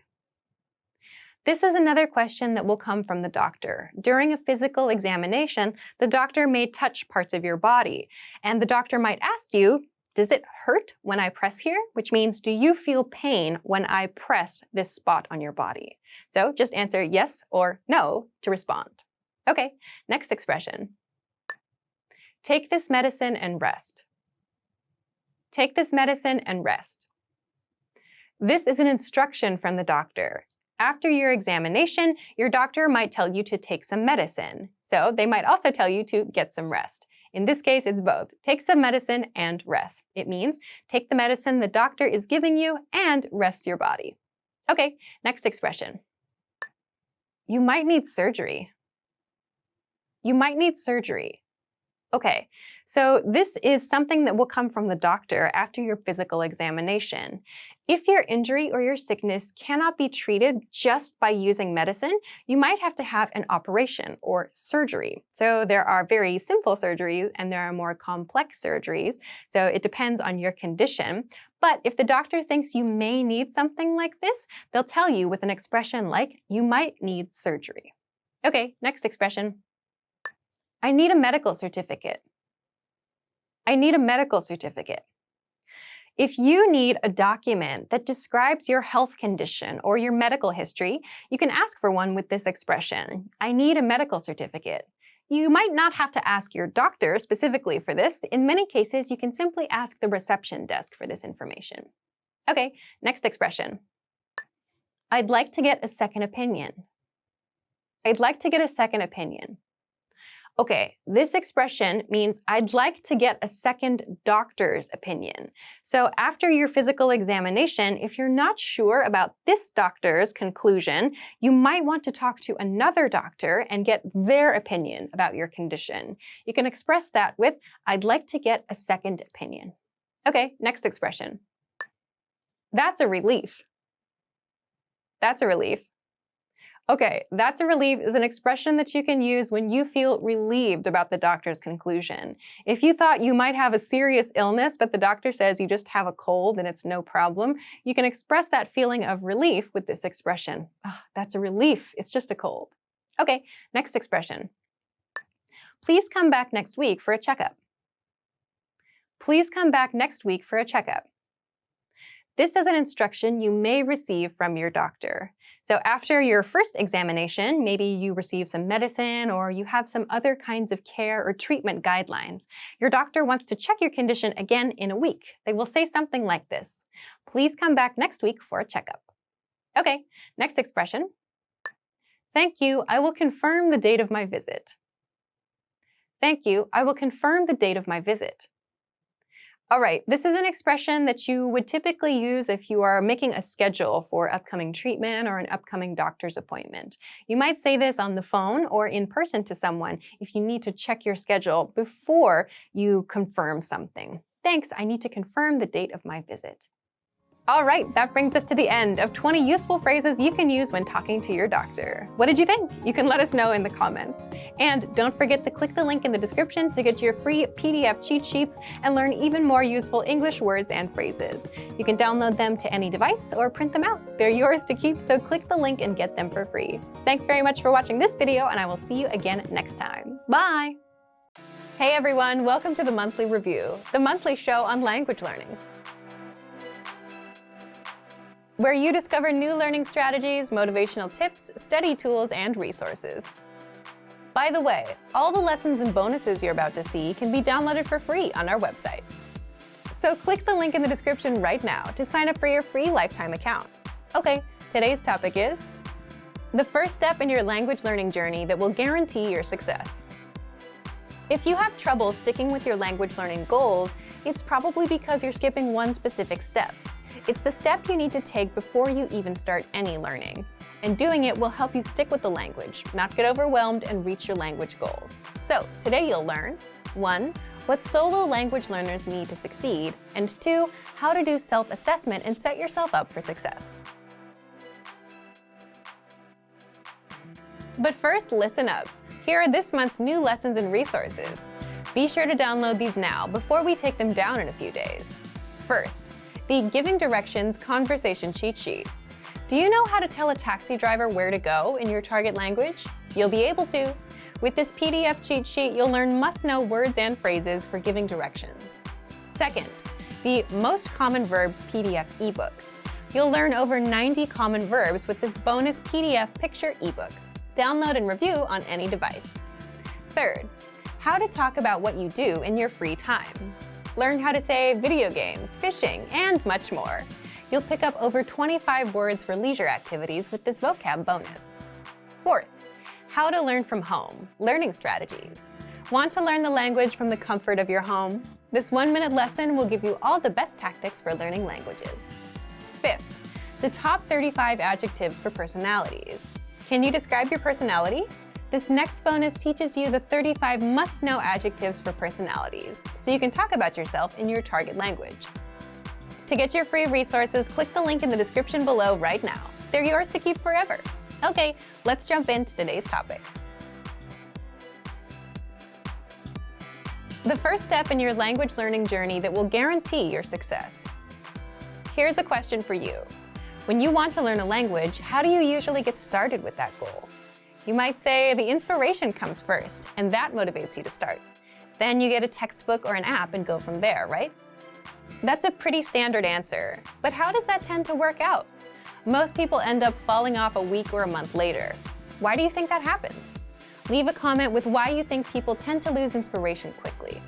This is another question that will come from the doctor. During a physical examination, the doctor may touch parts of your body, and the doctor might ask you, does it hurt when I press here? Which means, do you feel pain when I press this spot on your body? So just answer yes or no to respond. Okay, next expression. Take this medicine and rest. Take this medicine and rest. This is an instruction from the doctor. After your examination, your doctor might tell you to take some medicine. So they might also tell you to get some rest. In this case, it's both. Take some medicine and rest. It means take the medicine the doctor is giving you and rest your body. Okay, next expression. You might need surgery. You might need surgery. Okay, so this is something that will come from the doctor after your physical examination. If your injury or your sickness cannot be treated just by using medicine, you might have to have an operation or surgery. So there are very simple surgeries and there are more complex surgeries. So it depends on your condition. But if the doctor thinks you may need something like this, they'll tell you with an expression like, you might need surgery. Okay, next expression. I need a medical certificate. I need a medical certificate. If you need a document that describes your health condition or your medical history, you can ask for one with this expression. I need a medical certificate. You might not have to ask your doctor specifically for this. In many cases, you can simply ask the reception desk for this information. Okay, next expression. I'd like to get a second opinion. I'd like to get a second opinion. Okay, this expression means I'd like to get a second doctor's opinion. So after your physical examination, if you're not sure about this doctor's conclusion, you might want to talk to another doctor and get their opinion about your condition. You can express that with, I'd like to get a second opinion. Okay, next expression. That's a relief. That's a relief. Okay, that's a relief is an expression that you can use when you feel relieved about the doctor's conclusion. If you thought you might have a serious illness, but the doctor says you just have a cold and it's no problem, you can express that feeling of relief with this expression. Oh, that's a relief, it's just a cold. Okay, next expression. Please come back next week for a checkup. Please come back next week for a checkup. This is an instruction you may receive from your doctor. So after your first examination, maybe you receive some medicine or you have some other kinds of care or treatment guidelines. Your doctor wants to check your condition again in a week. They will say something like this. Please come back next week for a checkup. Okay, next expression. Thank you, I will confirm the date of my visit. Thank you, I will confirm the date of my visit. All right, this is an expression that you would typically use if you are making a schedule for upcoming treatment or an upcoming doctor's appointment. You might say this on the phone or in person to someone if you need to check your schedule before you confirm something. Thanks, I need to confirm the date of my visit. All right, that brings us to the end of 20 useful phrases you can use when talking to your doctor. What did you think? You can let us know in the comments. And don't forget to click the link in the description to get your free PDF cheat sheets and learn even more useful English words and phrases. You can download them to any device or print them out. They're yours to keep, so click the link and get them for free. Thanks very much for watching this video, and I will see you again next time. Bye! Hey everyone, welcome to the Monthly Review, the monthly show on language learning, where you discover new learning strategies, motivational tips, study tools, and resources. By the way, all the lessons and bonuses you're about to see can be downloaded for free on our website. So click the link in the description right now to sign up for your free lifetime account. Okay, today's topic is the first step in your language learning journey that will guarantee your success. If you have trouble sticking with your language learning goals, it's probably because you're skipping one specific step. It's the step you need to take before you even start any learning. And doing it will help you stick with the language, not get overwhelmed, and reach your language goals. So today you'll learn 1. What solo language learners need to succeed, and 2. How to do self-assessment and set yourself up for success. But first, listen up. Here are this month's new lessons and resources. Be sure to download these now before we take them down in a few days. First, the Giving Directions Conversation Cheat Sheet. Do you know how to tell a taxi driver where to go in your target language? You'll be able to. With this PDF cheat sheet, you'll learn must-know words and phrases for giving directions. Second, the Most Common Verbs PDF ebook. You'll learn over 90 common verbs with this bonus PDF picture ebook. Download and review on any device. Third, how to talk about what you do in your free time. Learn how to say video games, fishing, and much more. You'll pick up over 25 words for leisure activities with this vocab bonus. Fourth, how to learn from home, learning strategies. Want to learn the language from the comfort of your home? This 1-minute lesson will give you all the best tactics for learning languages. Fifth, the top 35 adjectives for personalities. Can you describe your personality? This next bonus teaches you the 35 must-know adjectives for personalities, so you can talk about yourself in your target language. To get your free resources, click the link in the description below right now. They're yours to keep forever. Okay, let's jump into today's topic. The first step in your language learning journey that will guarantee your success. Here's a question for you. When you want to learn a language, how do you usually get started with that goal? You might say the inspiration comes first, and that motivates you to start. Then you get a textbook or an app and go from there, right? That's a pretty standard answer, but how does that tend to work out? Most people end up falling off a week or a month later. Why do you think that happens? Leave a comment with why you think people tend to lose inspiration quickly.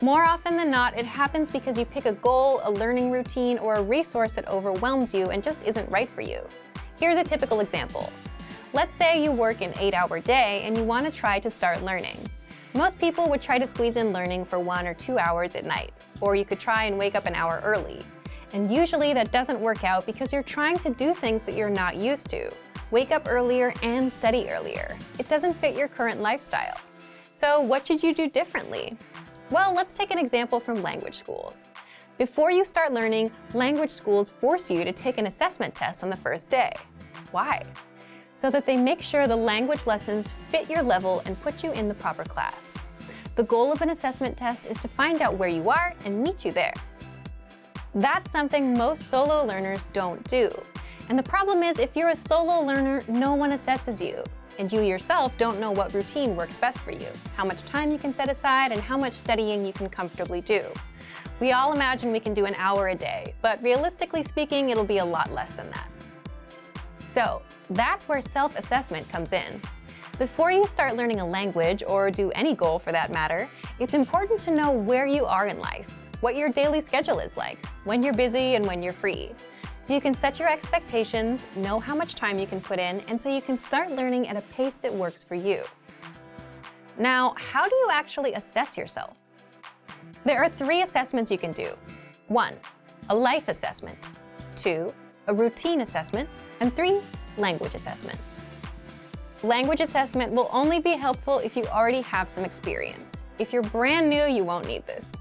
More often than not, it happens because you pick a goal, a learning routine, or a resource that overwhelms you and just isn't right for you. Here's a typical example. Let's say you work an 8-hour day and you want to try to start learning. Most people would try to squeeze in learning for 1 or 2 hours at night, or you could try and wake up an hour early. And usually that doesn't work out because you're trying to do things that you're not used to. Wake up earlier and study earlier. It doesn't fit your current lifestyle. So what should you do differently? Well, let's take an example from language schools. Before you start learning, language schools force you to take an assessment test on the first day. Why? So that they make sure the language lessons fit your level and put you in the proper class. The goal of an assessment test is to find out where you are and meet you there. That's something most solo learners don't do. And the problem is, if you're a solo learner, no one assesses you. And you yourself don't know what routine works best for you, how much time you can set aside, and how much studying you can comfortably do. We all imagine we can do an hour a day, but realistically speaking, it'll be a lot less than that. So that's where self-assessment comes in. Before you start learning a language, or do any goal for that matter, it's important to know where you are in life, what your daily schedule is like, when you're busy and when you're free. So you can set your expectations, know how much time you can put in, and so you can start learning at a pace that works for you. Now, how do you actually assess yourself? There are 3 assessments you can do. 1, a life assessment. 2, a routine assessment. And 3, language assessment. Language assessment will only be helpful if you already have some experience. If you're brand new, you won't need this.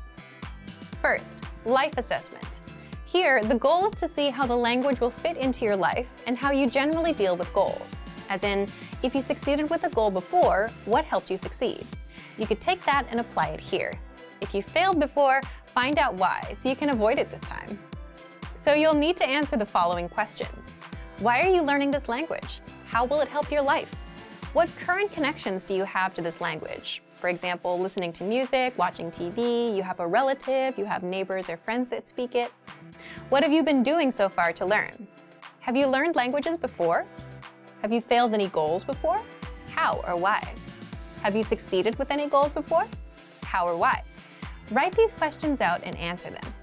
First, life assessment. Here, the goal is to see how the language will fit into your life and how you generally deal with goals. As in, if you succeeded with a goal before, what helped you succeed? You could take that and apply it here. If you failed before, find out why so you can avoid it this time. So you'll need to answer the following questions. Why are you learning this language? How will it help your life? What current connections do you have to this language? For example, listening to music, watching TV, you have a relative, you have neighbors or friends that speak it. What have you been doing so far to learn? Have you learned languages before? Have you failed any goals before? How or why? Have you succeeded with any goals before? How or why? Write these questions out and answer them.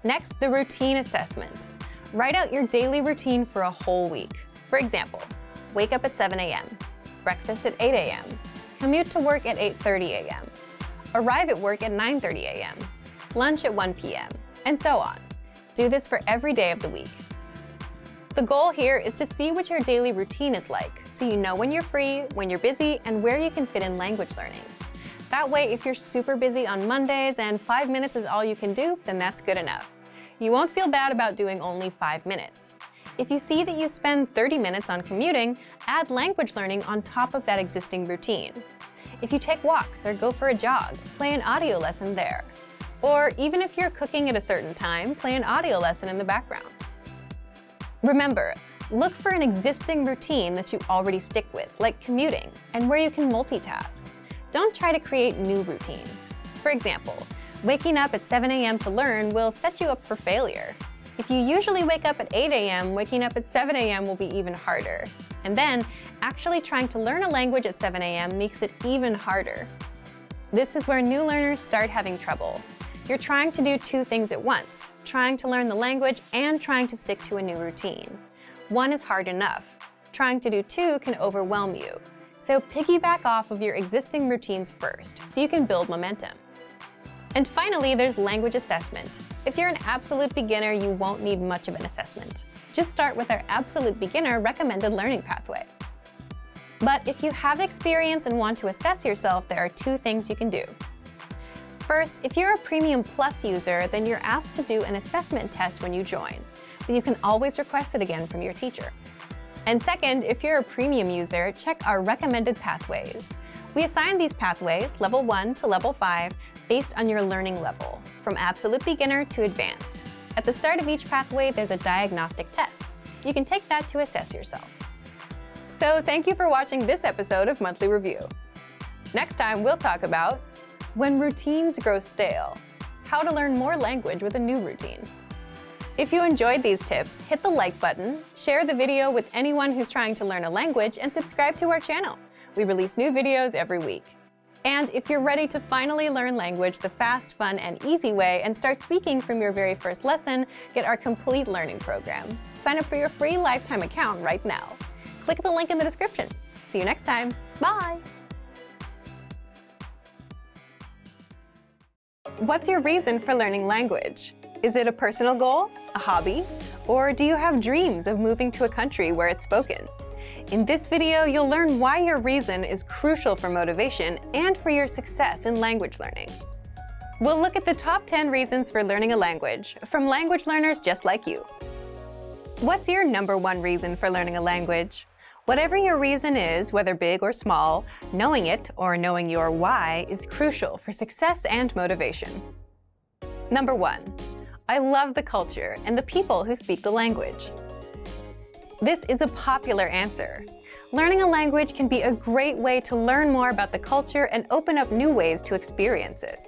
Next, the routine assessment. Write out your daily routine for a whole week. For example, wake up at 7 a.m., breakfast at 8 a.m., commute to work at 8:30 a.m., arrive at work at 9:30 a.m., lunch at 1 p.m., and so on. Do this for every day of the week. The goal here is to see what your daily routine is like, so you know when you're free, when you're busy, and where you can fit in language learning. That way, if you're super busy on Mondays and 5 minutes is all you can do, then that's good enough. You won't feel bad about doing only 5 minutes. If you see that you spend 30 minutes on commuting, add language learning on top of that existing routine. If you take walks or go for a jog, play an audio lesson there. Or even if you're cooking at a certain time, play an audio lesson in the background. Remember, look for an existing routine that you already stick with, like commuting, and where you can multitask. Don't try to create new routines. For example, waking up at 7 a.m. to learn will set you up for failure. If you usually wake up at 8 a.m., waking up at 7 a.m. will be even harder. And then, actually trying to learn a language at 7 a.m. makes it even harder. This is where new learners start having trouble. You're trying to do 2 things at once, trying to learn the language and trying to stick to a new routine. 1 is hard enough. Trying to do 2 can overwhelm you. So piggyback off of your existing routines first, so you can build momentum. And finally, there's language assessment. If you're an absolute beginner, you won't need much of an assessment. Just start with our absolute beginner recommended learning pathway. But if you have experience and want to assess yourself, there are 2 things you can do. First, if you're a Premium Plus user, then you're asked to do an assessment test when you join, but you can always request it again from your teacher. And second, if you're a Premium user, check our recommended pathways. We assign these pathways, level 1 to level 5, based on your learning level, from absolute beginner to advanced. At the start of each pathway, there's a diagnostic test. You can take that to assess yourself. So thank you for watching this episode of Monthly Review. Next time, we'll talk about when routines grow stale, how to learn more language with a new routine. If you enjoyed these tips, hit the like button, share the video with anyone who's trying to learn a language, and subscribe to our channel. We release new videos every week. And if you're ready to finally learn language the fast, fun, and easy way and start speaking from your very first lesson, get our complete learning program. Sign up for your free lifetime account right now. click the link in the description. See you next time. Bye! What's your reason for learning language? Is it a personal goal, a hobby, or do you have dreams of moving to a country where it's spoken? In this video, you'll learn why your reason is crucial for motivation and for your success in language learning. We'll look at the top 10 reasons for learning a language from language learners just like you. What's your number one reason for learning a language? Whatever your reason is, whether big or small, knowing it or knowing your why is crucial for success and motivation. Number 1. I love the culture and the people who speak the language. This is a popular answer. Learning a language can be a great way to learn more about the culture and open up new ways to experience it.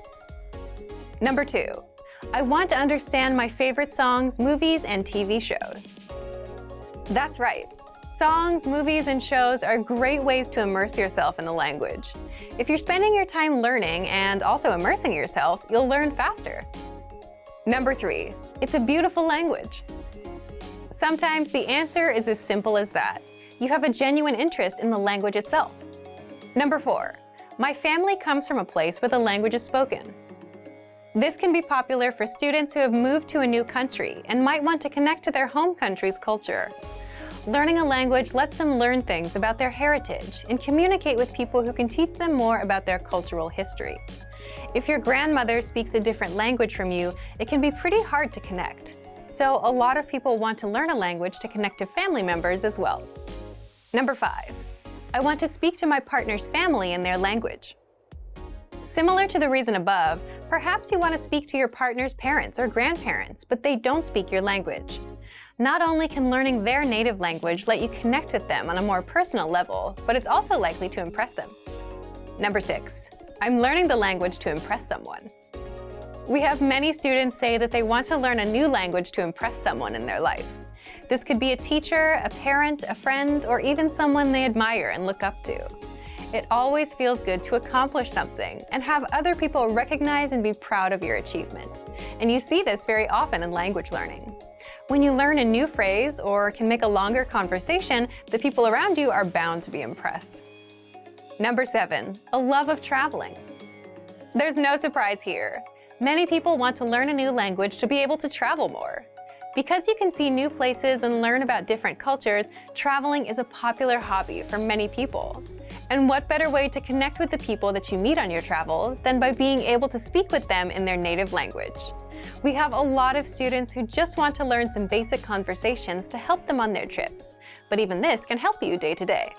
Number 2. I want to understand my favorite songs, movies, and TV shows. That's right. Songs, movies, and shows are great ways to immerse yourself in the language. If you're spending your time learning and also immersing yourself, you'll learn faster. Number 3. It's a beautiful language. Sometimes the answer is as simple as that. You have a genuine interest in the language itself. Number 4. My family comes from a place where the language is spoken. This can be popular for students who have moved to a new country and might want to connect to their home country's culture. Learning a language lets them learn things about their heritage and communicate with people who can teach them more about their cultural history. If your grandmother speaks a different language from you, it can be pretty hard to connect. So a lot of people want to learn a language to connect to family members as well. Number 5. I want to speak to my partner's family in their language. Similar to the reason above, perhaps you want to speak to your partner's parents or grandparents, but they don't speak your language. Not only can learning their native language let you connect with them on a more personal level, but it's also likely to impress them. Number 6. I'm learning the language to impress someone. We have many students say that they want to learn a new language to impress someone in their life. This could be a teacher, a parent, a friend, or even someone they admire and look up to. It always feels good to accomplish something and have other people recognize and be proud of your achievement. And you see this very often in language learning. When you learn a new phrase or can make a longer conversation, the people around you are bound to be impressed. Number 7. A love of traveling. There's no surprise here. Many people want to learn a new language to be able to travel more. Because you can see new places and learn about different cultures, traveling is a popular hobby for many people. And what better way to connect with the people that you meet on your travels than by being able to speak with them in their native language? We have a lot of students who just want to learn some basic conversations to help them on their trips, but even this can help you day to day.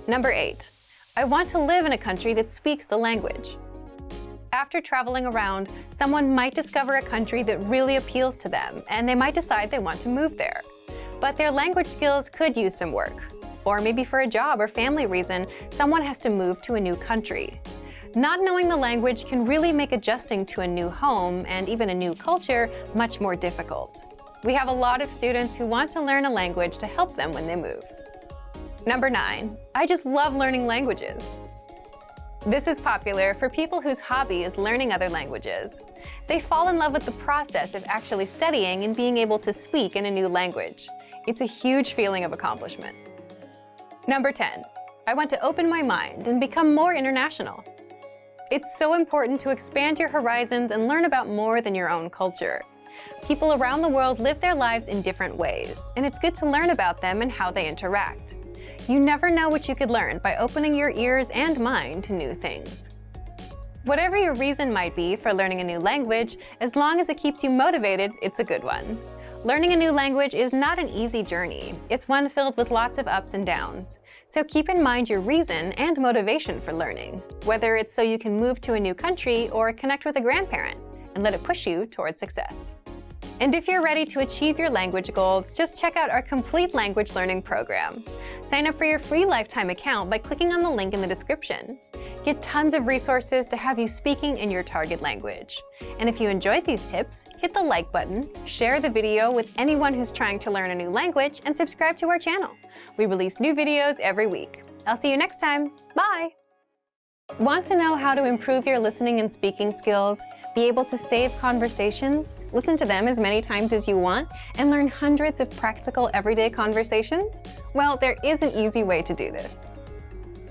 Number 8. I want to live in a country that speaks the language. After traveling around, someone might discover a country that really appeals to them, and they might decide they want to move there. But their language skills could use some work. Or maybe for a job or family reason, someone has to move to a new country. Not knowing the language can really make adjusting to a new home and even a new culture much more difficult. We have a lot of students who want to learn a language to help them when they move. Number 9. I just love learning languages. This is popular for people whose hobby is learning other languages. They fall in love with the process of actually studying and being able to speak in a new language. It's a huge feeling of accomplishment. Number 10. I want to open my mind and become more international. It's so important to expand your horizons and learn about more than your own culture. People around the world live their lives in different ways, and it's good to learn about them and how they interact. You never know what you could learn by opening your ears and mind to new things. Whatever your reason might be for learning a new language, as long as it keeps you motivated, it's a good one. Learning a new language is not an easy journey. It's one filled with lots of ups and downs. So keep in mind your reason and motivation for learning, whether it's so you can move to a new country or connect with a grandparent, and let it push you towards success. And if you're ready to achieve your language goals, just check out our complete language learning program. Sign up for your free lifetime account by clicking on the link in the description. Get tons of resources to have you speaking in your target language. And if you enjoyed these tips, hit the like button, share the video with anyone who's trying to learn a new language, and subscribe to our channel. We release new videos every week. I'll see you next time. Bye! Want to know how to improve your listening and speaking skills, be able to save conversations, listen to them as many times as you want, and learn hundreds of practical everyday conversations? Well, there is an easy way to do this.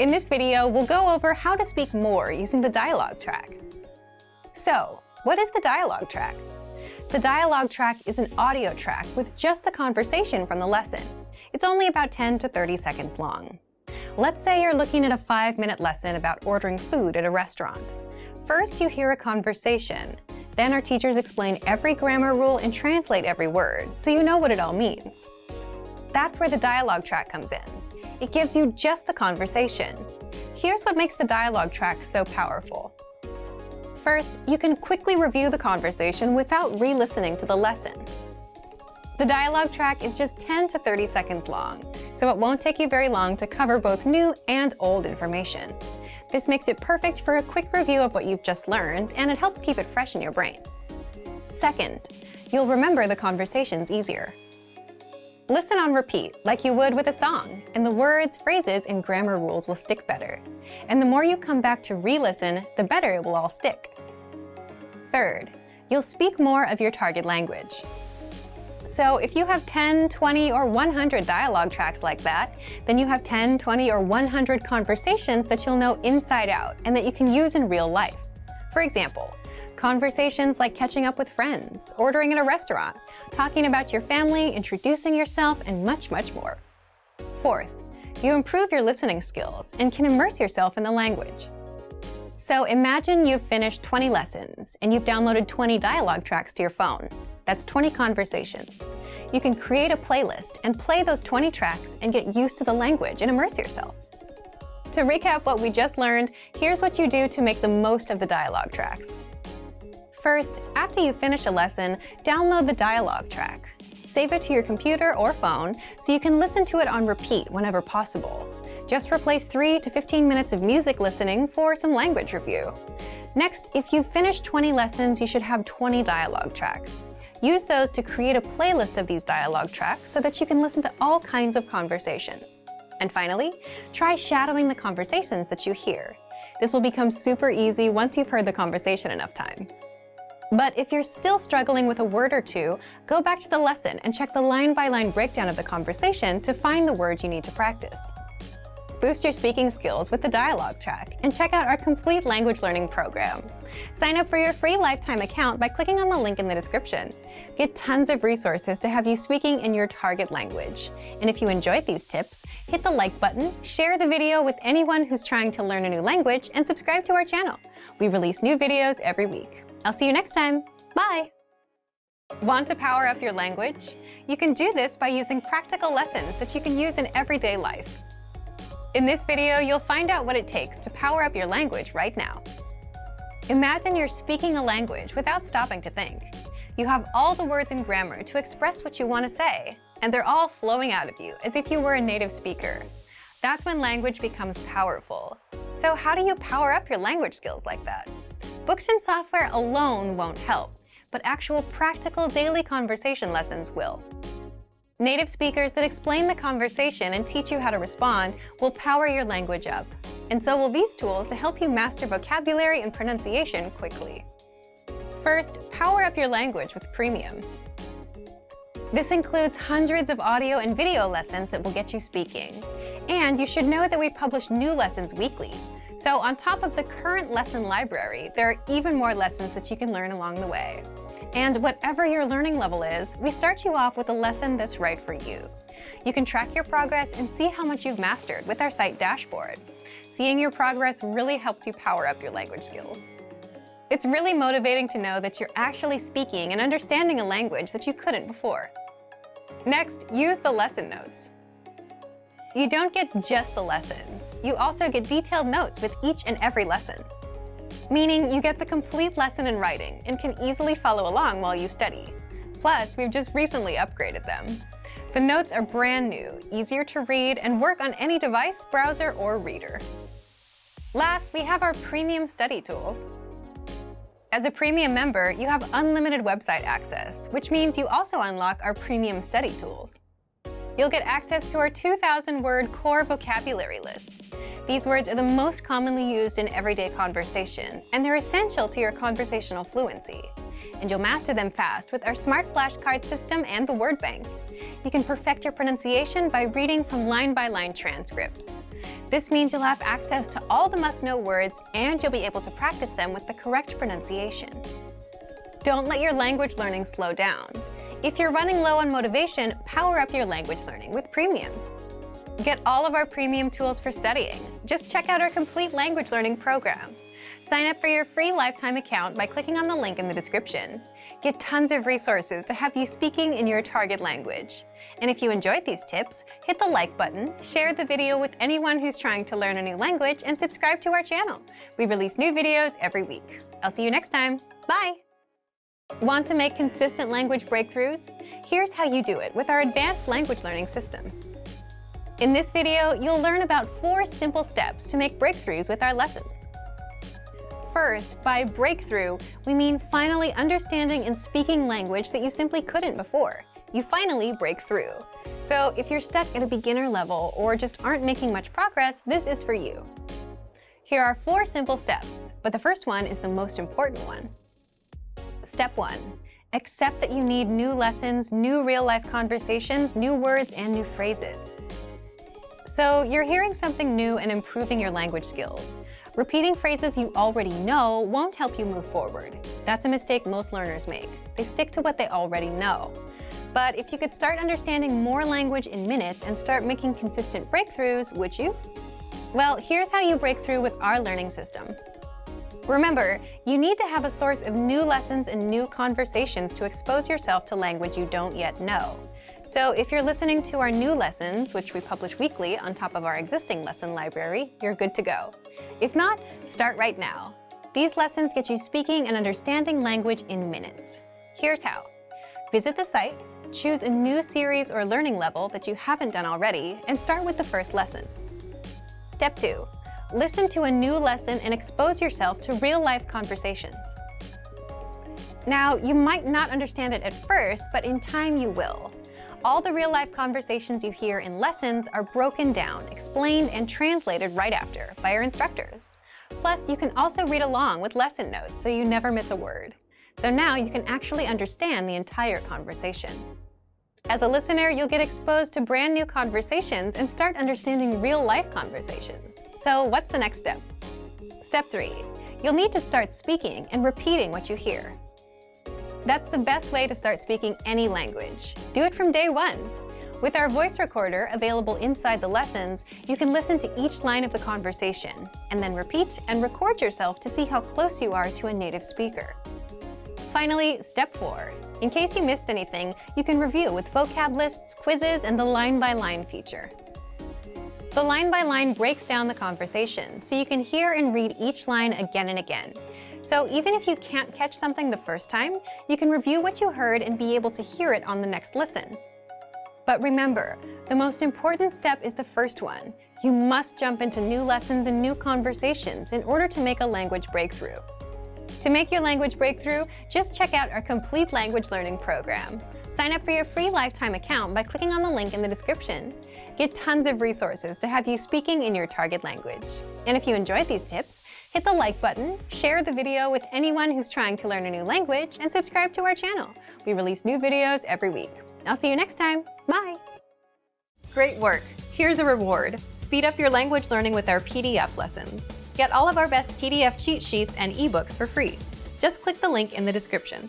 In this video, we'll go over how to speak more using the dialogue track. So, what is the dialogue track? The dialogue track is an audio track with just the conversation from the lesson. It's only about 10 to 30 seconds long. Let's say you're looking at a 5-minute lesson about ordering food at a restaurant. First, you hear a conversation. Then our teachers explain every grammar rule and translate every word, so you know what it all means. That's where the dialogue track comes in. It gives you just the conversation. Here's what makes the dialogue track so powerful. First, you can quickly review the conversation without re-listening to the lesson. The dialogue track is just 10 to 30 seconds long, so it won't take you very long to cover both new and old information. This makes it perfect for a quick review of what you've just learned, and it helps keep it fresh in your brain. Second, you'll remember the conversations easier. Listen on repeat, like you would with a song, and the words, phrases, and grammar rules will stick better. And the more you come back to re-listen, the better it will all stick. Third, you'll speak more of your target language. So if you have 10, 20, or 100 dialogue tracks like that, then you have 10, 20, or 100 conversations that you'll know inside out and that you can use in real life. For example, conversations like catching up with friends, ordering at a restaurant, talking about your family, introducing yourself, and much, much more. Fourth, you improve your listening skills and can immerse yourself in the language. So imagine you've finished 20 lessons and you've downloaded 20 dialogue tracks to your phone. That's 20 conversations. You can create a playlist and play those 20 tracks and get used to the language and immerse yourself. To recap what we just learned, here's what you do to make the most of the dialogue tracks. First, after you finish a lesson, download the dialogue track. Save it to your computer or phone so you can listen to it on repeat whenever possible. Just replace 3 to 15 minutes of music listening for some language review. Next, if you've finished 20 lessons, you should have 20 dialogue tracks. Use those to create a playlist of these dialogue tracks so that you can listen to all kinds of conversations. And finally, try shadowing the conversations that you hear. This will become super easy once you've heard the conversation enough times. But if you're still struggling with a word or two, go back to the lesson and check the line-by-line breakdown of the conversation to find the words you need to practice. Boost your speaking skills with the dialogue track and check out our complete language learning program. Sign up for your free lifetime account by clicking on the link in the description. Get tons of resources to have you speaking in your target language. And if you enjoyed these tips, hit the like button, share the video with anyone who's trying to learn a new language, and subscribe to our channel. We release new videos every week. I'll see you next time. Bye! Want to power up your language? You can do this by using practical lessons that you can use in everyday life. In this video, you'll find out what it takes to power up your language right now. Imagine you're speaking a language without stopping to think. You have all the words and grammar to express what you want to say, and they're all flowing out of you as if you were a native speaker. That's when language becomes powerful. So how do you power up your language skills like that? Books and software alone won't help, but actual practical daily conversation lessons will. Native speakers that explain the conversation and teach you how to respond will power your language up. And so will these tools to help you master vocabulary and pronunciation quickly. First, power up your language with Premium. This includes hundreds of audio and video lessons that will get you speaking. And you should know that we publish new lessons weekly. So on top of the current lesson library, there are even more lessons that you can learn along the way. And whatever your learning level is, we start you off with a lesson that's right for you. You can track your progress and see how much you've mastered with our site dashboard. Seeing your progress really helps you power up your language skills. It's really motivating to know that you're actually speaking and understanding a language that you couldn't before. Next, use the lesson notes. You don't get just the lessons. You also get detailed notes with each and every lesson. Meaning you get the complete lesson in writing and can easily follow along while you study. Plus, we've just recently upgraded them. The notes are brand new, easier to read, and work on any device, browser, or reader. Last, we have our premium study tools. As a premium member, you have unlimited website access, which means you also unlock our premium study tools. you'll get access to our 2,000-word core vocabulary list. These words are the most commonly used in everyday conversation, and they're essential to your conversational fluency. And you'll master them fast with our Smart Flashcard system and the Word Bank. You can perfect your pronunciation by reading from line-by-line transcripts. This means you'll have access to all the must-know words, and you'll be able to practice them with the correct pronunciation. Don't let your language learning slow down. If you're running low on motivation, power up your language learning with Premium. Get all of our premium tools for studying. Just check out our complete language learning program. Sign up for your free lifetime account by clicking on the link in the description. Get tons of resources to have you speaking in your target language. And if you enjoyed these tips, hit the like button, share the video with anyone who's trying to learn a new language, and subscribe to our channel. We release new videos every week. I'll see you next time. Bye! Want to make consistent language breakthroughs? Here's how you do it with our advanced language learning system. In this video, you'll learn about 4 simple steps to make breakthroughs with our lessons. First, by breakthrough, we mean finally understanding and speaking language that you simply couldn't before. You finally break through. So if you're stuck at a beginner level or just aren't making much progress, this is for you. Here are 4 simple steps, but the first one is the most important one. Step 1. Accept that you need new lessons, new real-life conversations, new words, and new phrases. So you're hearing something new and improving your language skills. Repeating phrases you already know won't help you move forward. That's a mistake most learners make. They stick to what they already know. But if you could start understanding more language in minutes and start making consistent breakthroughs, would you? Well, here's how you break through with our learning system. Remember, you need to have a source of new lessons and new conversations to expose yourself to language you don't yet know. So if you're listening to our new lessons, which we publish weekly on top of our existing lesson library, you're good to go. If not, start right now. These lessons get you speaking and understanding language in minutes. Here's how. Visit the site, choose a new series or learning level that you haven't done already, and start with the first lesson. Step 2. Listen to a new lesson and expose yourself to real-life conversations. Now, you might not understand it at first, but in time you will. All the real-life conversations you hear in lessons are broken down, explained, and translated right after by our instructors. Plus, you can also read along with lesson notes so you never miss a word. So now you can actually understand the entire conversation. As a listener, you'll get exposed to brand new conversations and start understanding real-life conversations. So what's the next step? Step 3. You'll need to start speaking and repeating what you hear. That's the best way to start speaking any language. Do it from day 1. With our voice recorder available inside the lessons, you can listen to each line of the conversation, and then repeat and record yourself to see how close you are to a native speaker. Finally, step 4. In case you missed anything, you can review with vocab lists, quizzes, and the line-by-line feature. The line-by-line breaks down the conversation, so you can hear and read each line again and again. So even if you can't catch something the first time, you can review what you heard and be able to hear it on the next listen. But remember, the most important step is the first one. You must jump into new lessons and new conversations in order to make a language breakthrough. To make your language breakthrough, just check out our complete language learning program. Sign up for your free lifetime account by clicking on the link in the description. Get tons of resources to have you speaking in your target language. And if you enjoyed these tips, hit the like button, share the video with anyone who's trying to learn a new language, and subscribe to our channel. We release new videos every week. I'll see you next time. Bye! Great work! Here's a reward. Speed up your language learning with our PDF lessons. Get all of our best PDF cheat sheets and ebooks for free. Just click the link in the description.